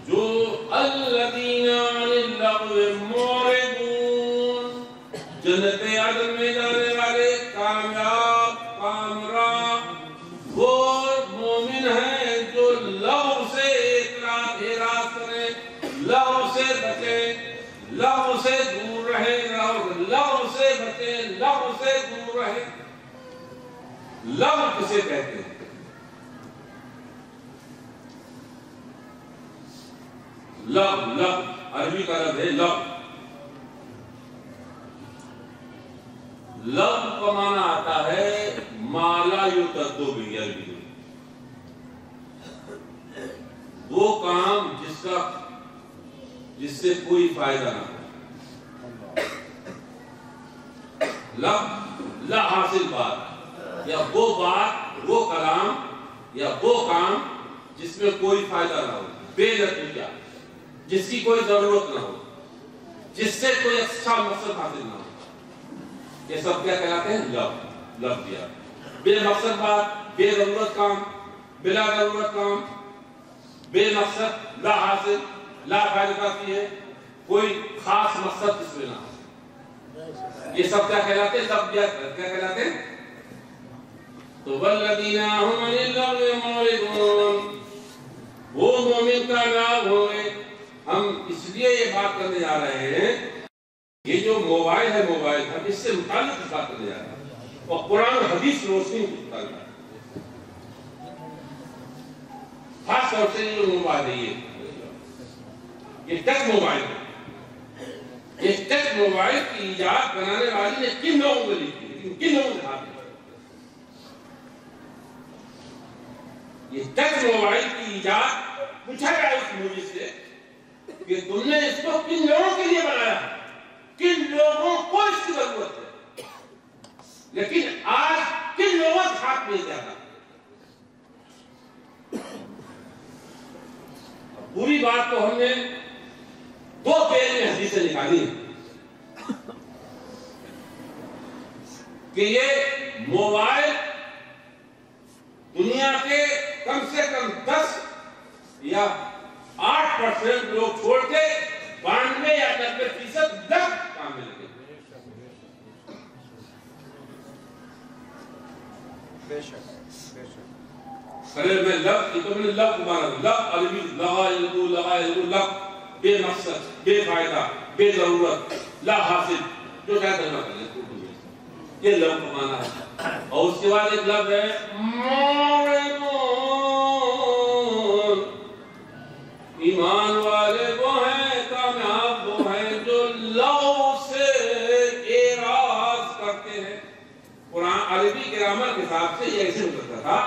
جو الذین عن اللغو معرضون، جنت عدن میں جانے والے کامیاب کامران وہ مومن ہیں جو لغو سے اعراض کریں، لغو سے بچیں، لغو سے دور رہیں، لغو سے بچیں، لغو سے دور رہیں. لغو کسے کہتے ہیں؟ لغو عربی کا لفظ ہے لغو. لغو کا معنی آتا ہے ما لا یرتد به، وہ کام جس سے کوئی فائدہ نہ ہو. لغو لا حاصل بات، یا وہ بات، وہ کلام یا وہ کام جس میں کوئی فائدہ نہ ہو، بے نتیجہ، جس کی کوئی ضرورت نہ ہو، جس سے کوئی اچھا مقصد حاصل نہ ہو. یہ سب کیا کہلاتے ہیں؟ لغو دیا. بے مقصد بات، بے ضرورت کام، بلا ضرورت کام، بے مقصد، لا حاصل، لا فائدہ کرتی ہے، کوئی خاص مقصد اس میں نہ ہو. یہ سب کیا کہلاتے ہیں؟ لغو دیا کیا کہلاتے ہیں؟ تو والذین هم عن اللغو معرضون، وہ مومن کامیاب ہوئے. ہم اس لیے یہ بات کرنے جا رہے ہیں، یہ جو موبائل ہے، موبائل ہم اس سے متعلق بات کرنے جا رہے ہیں، اور قرآن و حدیث روشنی سے متعلق ہے. خاص طور سے جو موبائل ہے، یہ ٹچ موبائل ہے. یہ ٹچ موبائل کی ایجاد بنانے والی نے کن لوگوں کو لکھی، لیکن کن لوگوں نے ہاتھ لیا؟ یہ ٹچ موبائل کی ایجاد پوچھا گیا اس مووی سے کہ تم نے اس کو کن لوگوں کے لیے بنایا، کن لوگوں کو اس کی ضرورت ہے، لیکن آج کن لوگوں کے ہاتھ میں زیادہ. پوری بات تو ہم نے 2 پیج میں حدیثیں نکالی ہیں کہ یہ موبائل دنیا کے کم سے کم 10 یا 8% لوگ چھوڑ کے 92 یا 90% لگ کام میں لگے. بے شک میں لفظ یہ تو میں نے لفظ مانا، لفظ عربی لغا یلغو لفظ، بے مقصد، بے فائدہ، بے ضرورت، لا حاصل، جو چاہے ترجمہ کر لیں. یہ لفظ کا معنی ہے. اور اس کے بعد ایک لفظ ہے موردون. ایمان والے وہ ہیں، کامیاب وہ ہیں جو لو سے اعراض کرتے ہیں. قرآن عربی گرامر کے حساب سے یہ ایسے ہو سکتا تھا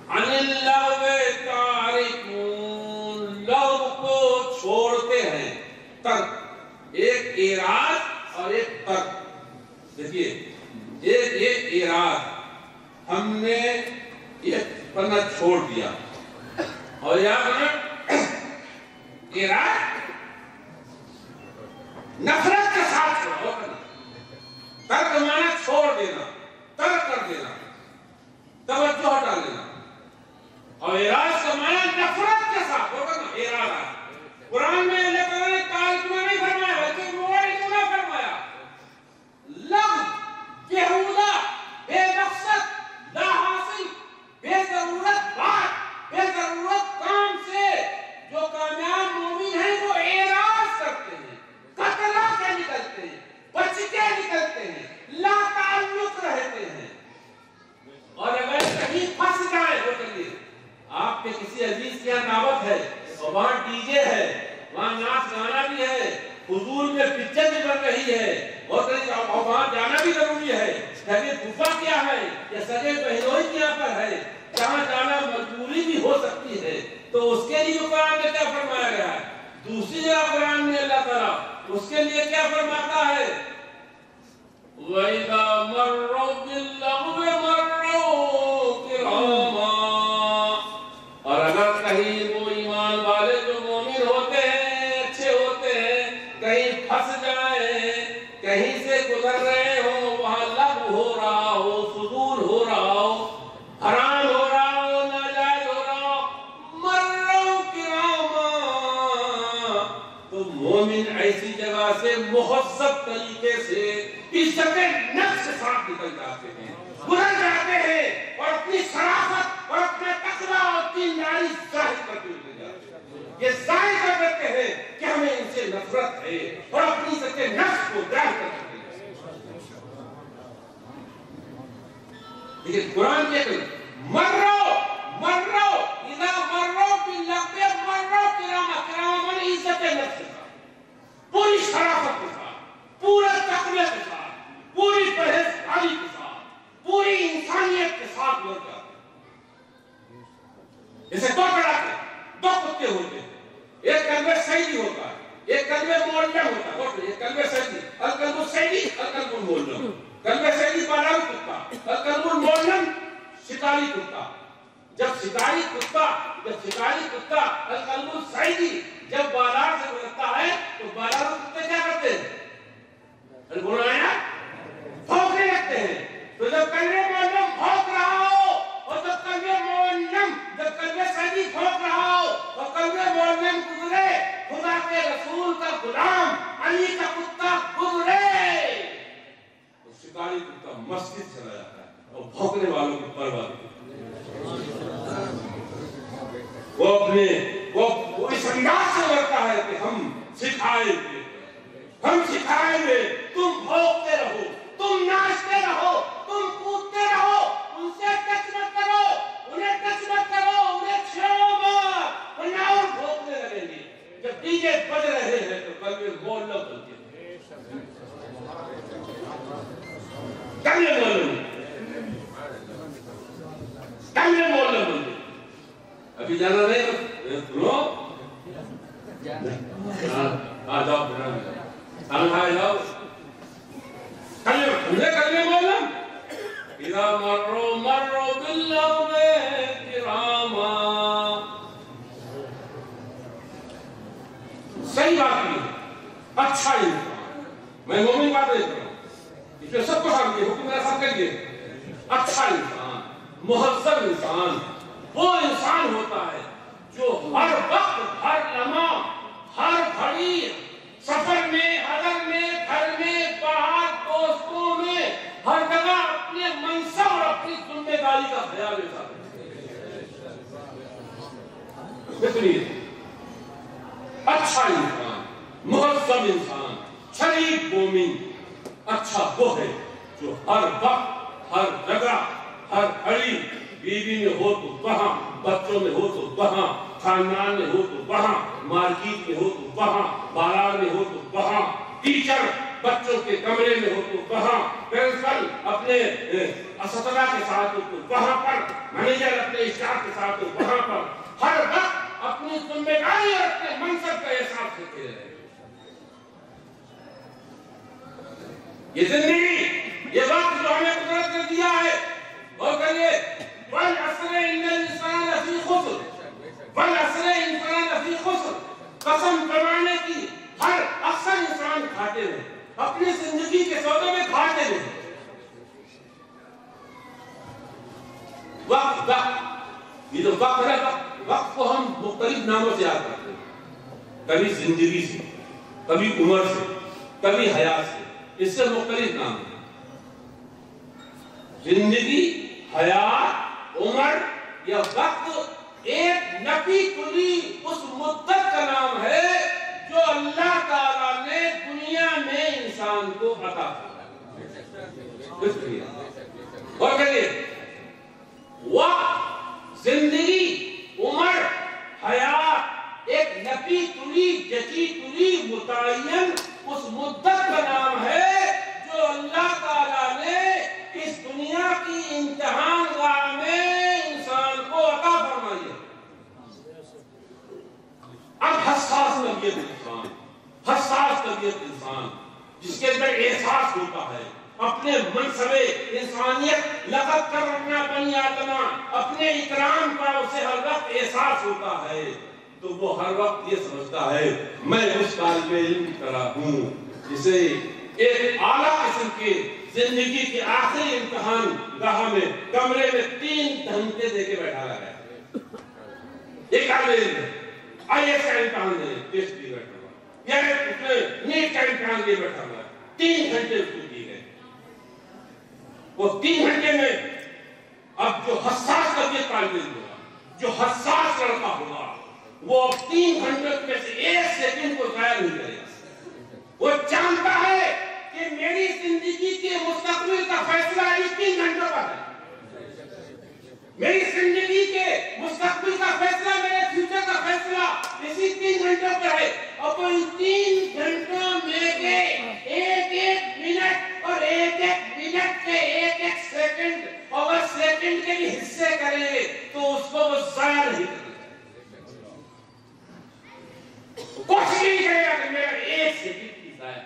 عن اللغو تارکون، لغو کو چھوڑتے ہیں، ترک. ایک اعراض اور ایک ترک. دیکھیے ایک یہ اعراض، ہم نے یہ پڑھنا چھوڑ دیا، اور یہاں اعراض نفرت کے ساتھ چھوڑو. ترک معنی چھوڑ دینا، ترک کر دینا، توجہ ہٹا لینا. اور اعراض کا معنی نفرت کے ساتھ ہوگا نا. اعراض قرآن میں اللہ تعالیٰ نے تارکون نہیں فرمایا بلکہ موردون فرمایا. لغو، بیہودہ، بے مقصد، لا حاصل، بے ضرورت بات، بے ضرورت کام سے جو کامیاب مومن ہیں وہ اعراض کرتے ہیں، کترا کے نکلتے ہیں، بچ کے نکلتے ہیں، لا تعلق رہتے ہیں. اور اگر کہیں پھنس جائے وہ کہیے آپ کے کسی عزیز کی یہاں دعوت ہے اور وہاں ڈی جے ہے، وہاں ناچ گانا بھی ہے، حضور میں پکچر بھی بن رہی ہے، اور وہاں جانا بھی ضروری ہے. کبھی گفا کیا ہے یا سگے بہنوئی کی یہاں پر ہے جہاں جانا مجبوری بھی ہو سکتی ہے، تو اس کے لیے قرآن میں کیا فرمایا گیا ہے؟ دوسری جگہ قرآن میں اللہ تعالیٰ اس کے لیے کیا فرماتا ہے؟ وَإِذَا مَرُّوا بِاللَّغْوِ مَرُّوا كِرَامًا. اور اگر کہیں وہ ایمان والے جو مومن ہوتے ہیں، اچھے ہوتے ہیں، کہیں پھنس جائیں، کہیں سے گزر رہے ہو، وہاں لغو ہو رہا ہو، فضول ہو رہا ہو، حرام ہو رہا ہو، ناجائز ہو رہا ہو، مروا کراما، تو مومن ایسی جگہ سے مہذب طریقے سے عزت نفس کے ساتھ نکل جاتے ہیں، گزر جاتے ہیں، اور اپنی شرافت اور اپنا تقویٰ اور دینداری ظاہر کرتے ہوئے جاتے ہیں. یہ ظاہر کر دیتے ہیں کہ ہمیں ان سے نفرت ہے، اور اپنی عزت نفس کو ظاہر کرتے ہیں. لیکن قرآن کہتے ہیں مرو مرو اذا مرو باللغو مرو کراما. کراما معنی عزت نفس کے ساتھ، پوری شرافت کے ساتھ، پورے تقوی کے ساتھ، پوری پرہیزگاری کے ساتھ، پوری انسانیت کے ساتھ لوگ جاتے ہیں. جیسے دو طرح کے دو کتے ہوتے ہیں، ایک کلب صیدی ہوتا ہے، ایک کلب معلم ہوتا ہے. ایک کلب صیدی، الکلب صیدی، الکلب معلم. کلب صیدی پالان کتا، الکلب معلم شکاری کتا. جب شکاری کتا الکلب صیدی جب بالار سے گزرتا ہے تو بالار کتے کیا کرتے ہیں؟ بنایا بھونکنے لگتے ہیں. تو جب کلب معلم بھونک رہا ہو، اور جب کلب صیدی بھونک رہا ہو، اور کلب معلم گزرے، خدا کے رسول کا غلام علی کا کتا گزرے، تو شکاری کتا مسجد چلا جاتا ہے اور بھونکنے والوں کی پرواہ نہیں. وہ اس انداز سے لڑتا ہے کہ ہم سکھائیں گے، تم بھونکتے رہو، تم ناچتے رہو، تم کودتے رہو، ان سے ٹچ مت کرو، انہیں ٹچ مت کرو، انہیں چھیڑو مت، ورنہ اور بھونکنے لگیں گے. جب ڈی جے بج رہے ہیں تو کلب معلم بنتے ہیں. کلب معلم بنتے. ابھی جانا نہیں سنو، آ جاؤ کھانا کھائے جاؤ. کلب معلم اذا مروا باللغو کراما. صحیح بات نہیں، اچھا انسان. میں مومن بات نہیں کر رہا ہوں، اس میں سب کو سامنے حکم میرا ساتھ کریے. اچھا انسان، مہذب انسان وہ انسان ہوتا ہے جو ہر وقت، ہر لمحہ، ہر گھڑی، سفر میں، حضر میں، گھر میں، باہر، دوستوں میں، ہر جگہ اپنے منصب اور اپنی ذمہ داری کا خیال رکھتا ہے. اچھا انسان، مہذب انسان، شریف مومن اچھا وہ ہے جو ہر وقت ہر جگہ ہر گھڑی بیوی میں ہو تو وہاں، بچوں میں ہو تو وہاں، خاندان میں ہو تو وہاں، مارکیٹ میں ہو تو وہاں، بازار میں ہو تو وہاں، ٹیچر بچوں کے کمرے میں ہو تو وہاں، پرنسپل اپنے اساتذہ کے ساتھ ہو تو وہاں پر، مینیجر اپنے اسٹاف کے ساتھ ہو وہاں پر، ہر وقت اپنی ذمہ داری اور اپنے منصب کا احساس کرتے رہے۔ یہ زندگی، یہ وقت جو ہمیں قدرت نے دیا ہے، اور کہیے وَالْعَصْرِ إِنَّ الْإِنسَانَ لَفِي خُسْرٍ، وَالْعَصْرِ إِنسَانَ لَفِي خُسْرٍ، قسم زمانے کی ہر اکثر انسان کھاتے ہیں، اپنی زندگی کے سودے میں کھاتے ہیں۔ وقت یہ جو وقت ہے، وقت کو ہم مختلف ناموں سے یاد کرتے ہیں، کبھی زندگی سے، کبھی عمر سے، کبھی حیات سے، اس سے مختلف نام ہیں۔ زندگی، حیات، عمر یا وقت ایک نفی کلی اس مدت کا نام ہے جو اللہ تعالیٰ نے دنیا میں انسان کو عطا کیا۔ اور کہیے وقت، زندگی، عمر، حیات ایک نفی کلی، جچی کلی، متعین اس مدت کا نام ہے جو اللہ تعالیٰ نے اس دنیا کی امتحان گاہ میں انسان کو عطا فرمائی ہے۔ اب حساس طبیعت انسان، حساس طبیعت انسان جس کے اندر احساس ہوتا ہے اپنے منصب انسانیت، لقد کرمنا بنی آدم، اپنے اکرام کا اسے ہر وقت احساس ہوتا ہے، تو وہ ہر وقت یہ سمجھتا ہے میں اس طالب علم کی طرح ہوں جسے ایک اعلیٰ قسم کے زندگی کے آخری امتحان گاہ میں کمرے میں 3 گھنٹے دے کے بیٹھا رہا ہے۔ ایک طالب علم IAS کا امتحان دے ٹیسٹ دی بیٹھا ہوا، یا نیٹ کا امتحان دے بیٹھا ہوا، 3 گھنٹے اس کو دیے گئے۔ وہ 3 گھنٹے میں اب جو حساس طبیعت طالب علم ہوگا، جو حساس لڑکا ہوگا، وہ 3 گھنٹے میں سے 1 سیکنڈ کو ضائع نہیں کرے گا۔ وہ جانتا ہے کہ میری زندگی کے مستقبل کا فیصلہ اس 3 گھنٹوں پر ہے، میری زندگی کے مستقبل کا فیصلہ، میرے فیوچر کا فیصلہ اسی 3 گھنٹوں پر ہے۔ اور وہ ان 3 گھنٹوں میں کے ایک منٹ اور ایک منٹ کے ایک سیکنڈ اور سیکنڈ کے بھی حصے کرے تو اس کو وہ ضائع نہیں کرے، کوشش نہیں کرے گا کہ میرا 1 سیکنڈ کی ضائع،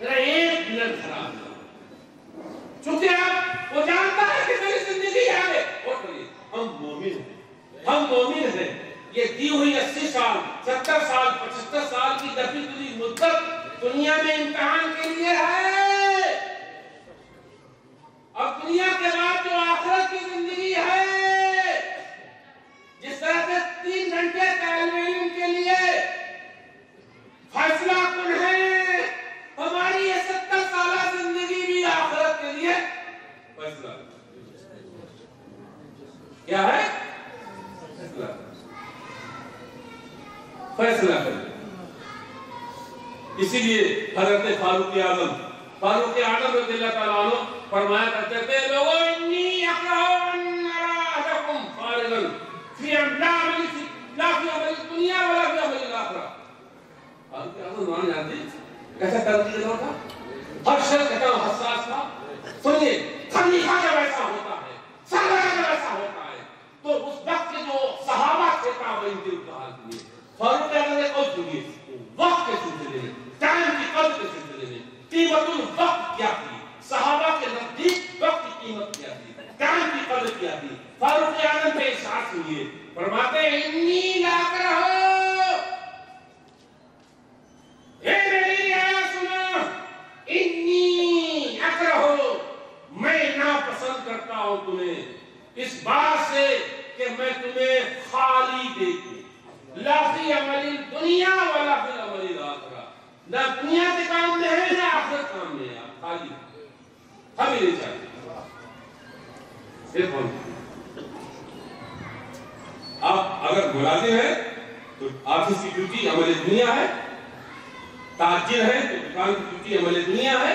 میرا 1 منٹ خراب ہو، چونکہ وہ جانتا ہے کہ میری زندگی ہے۔ اور ہم مومن ہیں، ہم مومن ہیں، یہ دی ہوئی 80 سال 70 سال 75 سال کی دفی دلی مدت دنیا میں امتحان کے لیے ہے، اب دنیا کے بعد جو آخرت کی زندگی ہے، جس طرح سے 3 گھنٹے طالب علم کے لیے فیصلہ کن ہے، ہماری یہ 70 سالہ زندگی بھی آخرت کے لیے فیصلہ کیا ہے؟ فیصلہ کریں۔ اسی لیے حضرت فاروق اعظم رضی اللہ تعالیٰ عنہ فرمایا کرتے تھے لوگوں انی اکرہ ان ارا احدکم فارغا فی عمل الدنیا ولا فی عمل الآخرہ۔ فاروق اعظم مان جانتے کیسا ترقی دور تھا، ہر شخص کہتا حساس تھا۔ سنیے خلیفہ جب ایسا ہوتا ہے، سردار جب ایسا ہوتا ہے، تو اس وقت کے جو صحابہ تھے تابعین کے امتحان کے لیے فاروق اعظم نے کہا سنیے وقت کے سلسلے میں، ٹائم کی قدر کے سلسلے میں قیمت الوقت کیا تھی، صحابہ کے نزدیک وقت کی قیمت کیا تھی، ٹائم کی قدر کیا تھی۔ فاروق اعظم پہ احساس ہوئے، فرماتے ہیں انی لا کرہو، اے میری آیا سنا، انی اکرہو، میں ناپسند کرتا ہوں تمہیں اس بات سے کہ میں تمہیں خالی دیکھوں، لا فی عمل الدنیا ولا فی عمل الآخرہ، نہ دنیا کے کام میں ہے نہ آخرت کام میں ہے، آپ خالی ہمیں نہیں چاہتے۔ آپ اگر ملازم ہیں تو آفس کی ڈیوٹی عمل دنیا ہے، تاجر ہیں تو دکان کی ڈیوٹی عمل دنیا ہے،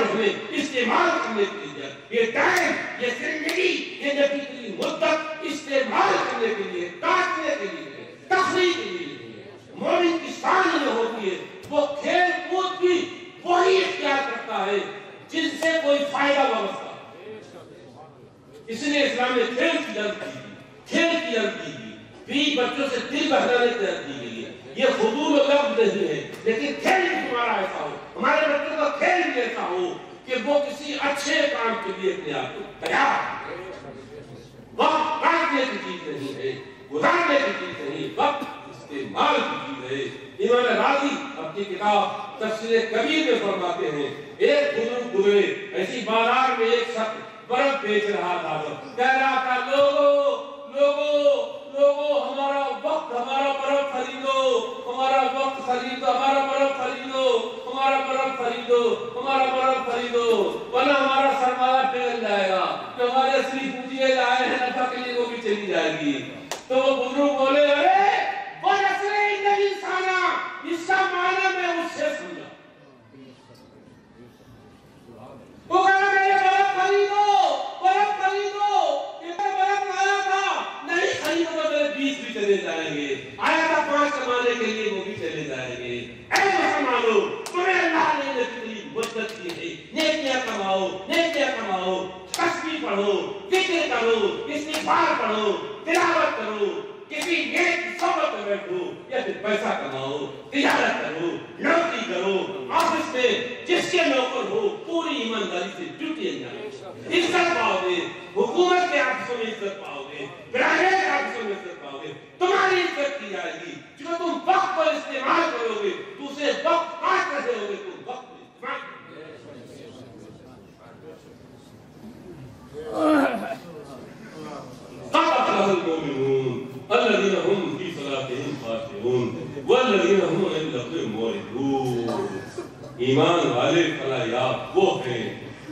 نے ہمیں استعمال کرنے کے لیے یہ ٹائم، یہ زندگی، یہ نبی کی مدت استعمال کرنے کے لیے، کاٹنے کے لیے، تفریح کے لیے مومن کی شان یہ ہوتی ہے وہ کھیل کود بھی وہی اختیار کرتا ہے جن سے کوئی فائدہ وابستہ۔ اس لیے اسلام نے کھیل کی جلد کی، کھیل کی جلد کی، بھی بچوں سے دل بہلانے کی جلد کی گئی ہے۔ یہ فضول و لفظ نہیں ہے، لیکن کھیل بھی تمہارا ایسا ہو، ہمارے بچوں کا کھیل بھی ایسا ہو کہ وہ کسی اچھے کام کے لیے اپنے آپ کو تیار۔ وقت کاٹنے کی چیز نہیں ہے، گزارنے کی چیز نہیں، وقت استعمال کی چیز ہے۔ امام راضی اپنی کتاب تفسیر کبیر میں فرماتے ہیں ایک بزرگ گزرے، ایسی بازار میں ایک شخص برف بیچ رہا تھا، کہہ رہا تھا لوگو ہمارا وقت، ہمارا برف خریدو، ہمارا وقت خریدو، ہمارا برف خریدو، ہمارا برف خریدو، ہمارا برف خریدو، ورنہ ہمارا سرمایہ پگھل جائے گا، جو ہمارے اصلی پونجی لائے ہیں نفع کے لیے وہ بھی چلی جائے گی۔ تو وہ بزرگ بولے ارے وہ نسل انسانہ، اس کا معنی میں اس سے سمجھا۔ وہ کہا میرے برف خریدو، برف خریدو، کتنے برف لایا تھا، نہیں خریدو گا میرے 20 بھی چلے جائیں گے، آیا تھا 5 کمانے کے لیے وہ بھی چلے جائیں گے۔ اے مسلمانوں، تمہیں اللہ نے اتنی مدت کی ہے، نیکیاں کماؤ، نیکیاں کماؤ، تسبیح پڑھو، ذکر کرو، استغفار پڑھو، تلاوت کرو، کسی نیک صحبت میں بیٹھو یا پھر پیسہ کماؤ، تجارت کرو، نوکری کرو، آفس میں جس کے نوکر ہو پوری ایمانداری سے ڈیوٹی انجام، عزت پاؤ گے، حکومت کے آفسوں میں عزت پاؤ گے، پرائیویٹ آفسوں میں عزت پاؤ گے، تمہاری عزت کی جائے گی۔ جو تم وقت پر استعمال کرو گے، دوسرے وقت کاٹ رہے ہو گے، تم وقت پر استعمال الذين هم في صلاتهم خاشعون والذين هم عن اللغو معرضون۔ ایمان والے فلاح وہ ہیں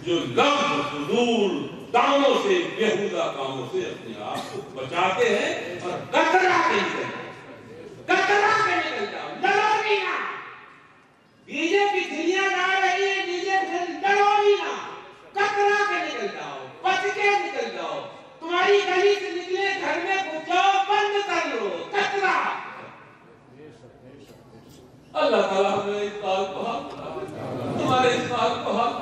جو لغو فضول کاموں سے، بیہودہ کاموں سے اپنے آپ کو بچاتے ہیں اور کترا کے نکل جاؤ، ڈرو بھی نہ۔ بی جے پی دنیا جا رہی ہے، بی جے پی ڈرو بھی نہ، کترا کے نکل جاؤ، بچ کے نکل جاؤ۔ تمہاری گلی سے نکلے گھر میں گھس جاؤ، بند کر لو، کترا۔ اللہ تعالیٰ ہمیں اس بات کو حق تمہارے اس بات کو حق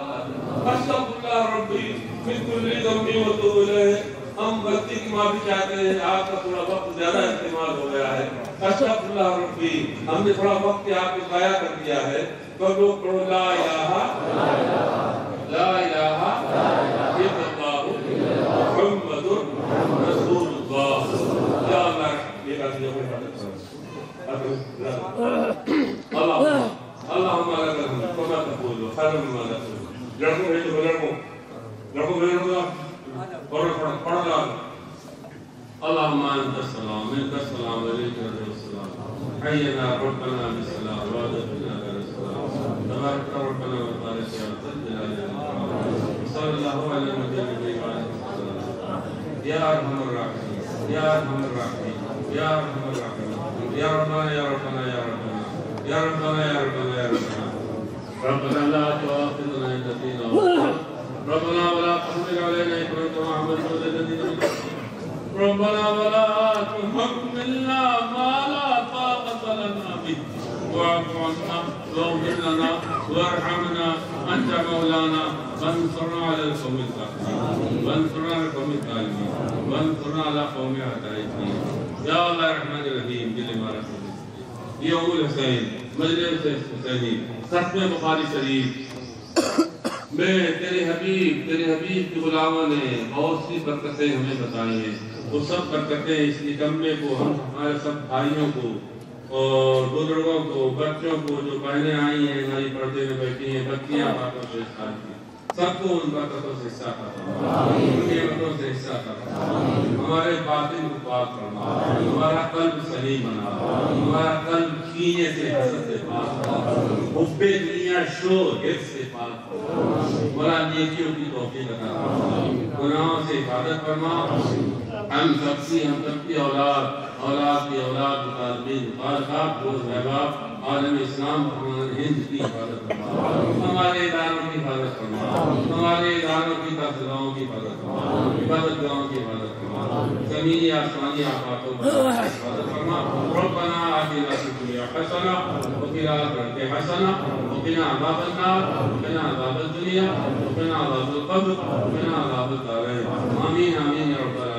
استغفر ربی من کل ذنب واتوب الیہ۔ ہم غلطی کی معافی چاہتے ہیں، آپ کا تھوڑا وقت زیادہ استعمال ہو گیا ہے، استغفر ربی، ہم نے تھوڑا وقت آپ کو ضائع کر دیا ہے۔ تو لوگ پڑھو لا الہ الا اللہ محمد رسول اللہ۔ یا اللہ یہ بات جو اللہم لک الحمد کما تقول خیر مما نقول۔ لڑکوں بھیجو، لڑکوں بھیجو، پڑھو اللہم انت السلام منک السلام علیک السلام حینا ربنا بالسلام وعدتنا بالسلام تبارک ربنا وتعالى يا ذا الجلال والإكرام صلی اللہ علیہ وسلم یا ارحم الراحمین یا ارحم الراحمین یا ارحم الراحمین یا ربنا یا ربنا یا ربنا یا ربنا یا ربنا یا ربنا ربنا لا تؤاخذنا إن نسينا ربنا ولا تحمل علينا إصرا كما حملته على الذين من قبلنا ربنا ولا تحملنا ما لا طاقة لنا به واعف عنا واغفر لنا وارحمنا أنت مولانا وانصرنا على القوم الكافرين وانصرنا على القوم الظالمين وانصرنا على قوم أعدائنا يا الله الرحمن الرحيم دل ما رحمت یہ ابو الحسین مجلس حسینی ختم بخاری شریف میں تیرے حبیب کی غلاموں نے بہت سی برکتیں ہمیں بتائی ہیں، وہ سب برکتیں اس نکمے کو، ہمارے سب بھائیوں کو اور بزرگوں کو، بچوں کو، جو بہنیں آئی ہیں ہماری پردے میں بیٹھی ہیں، بچیاں باتوں سے حصہ کی، سب کو ان برکتوں سے حصہ کرنا، ان نعمتوں سے حصہ کرنا، ہمارے باطن کو پاک کرنا، ہمارا قلب سلیم بنا، ہمارا قلب کینے سے، حسد سے پاک کرنا، حب دنیا شور حرص سے پاک کرنا، مولا نیکیوں کی توفیق عطا فرما، گناہوں سے حفاظت فرما، ہم سب کی اولاد کی اولاد مطالبین خالقات دوست احباب عالم اسلام ہند کی حفاظت فرما، ہمارے اداروں کی حفاظت فرما، ہمارے اداروں کی تفصیلوں کی حفاظت فرما، عبادت گاہوں کی حفاظت فرما، زمینی آسمانی آفاتوں کی حفاظت فرما۔ ربنا آتنا فی الدنیا حسنہ وفی الآخرۃ حسنہ وقنا عذاب النار وقنا عذاب الدنیا وقنا عذاب القبر وقنا عذاب الدارین، آمین آمین یا رب العالمین۔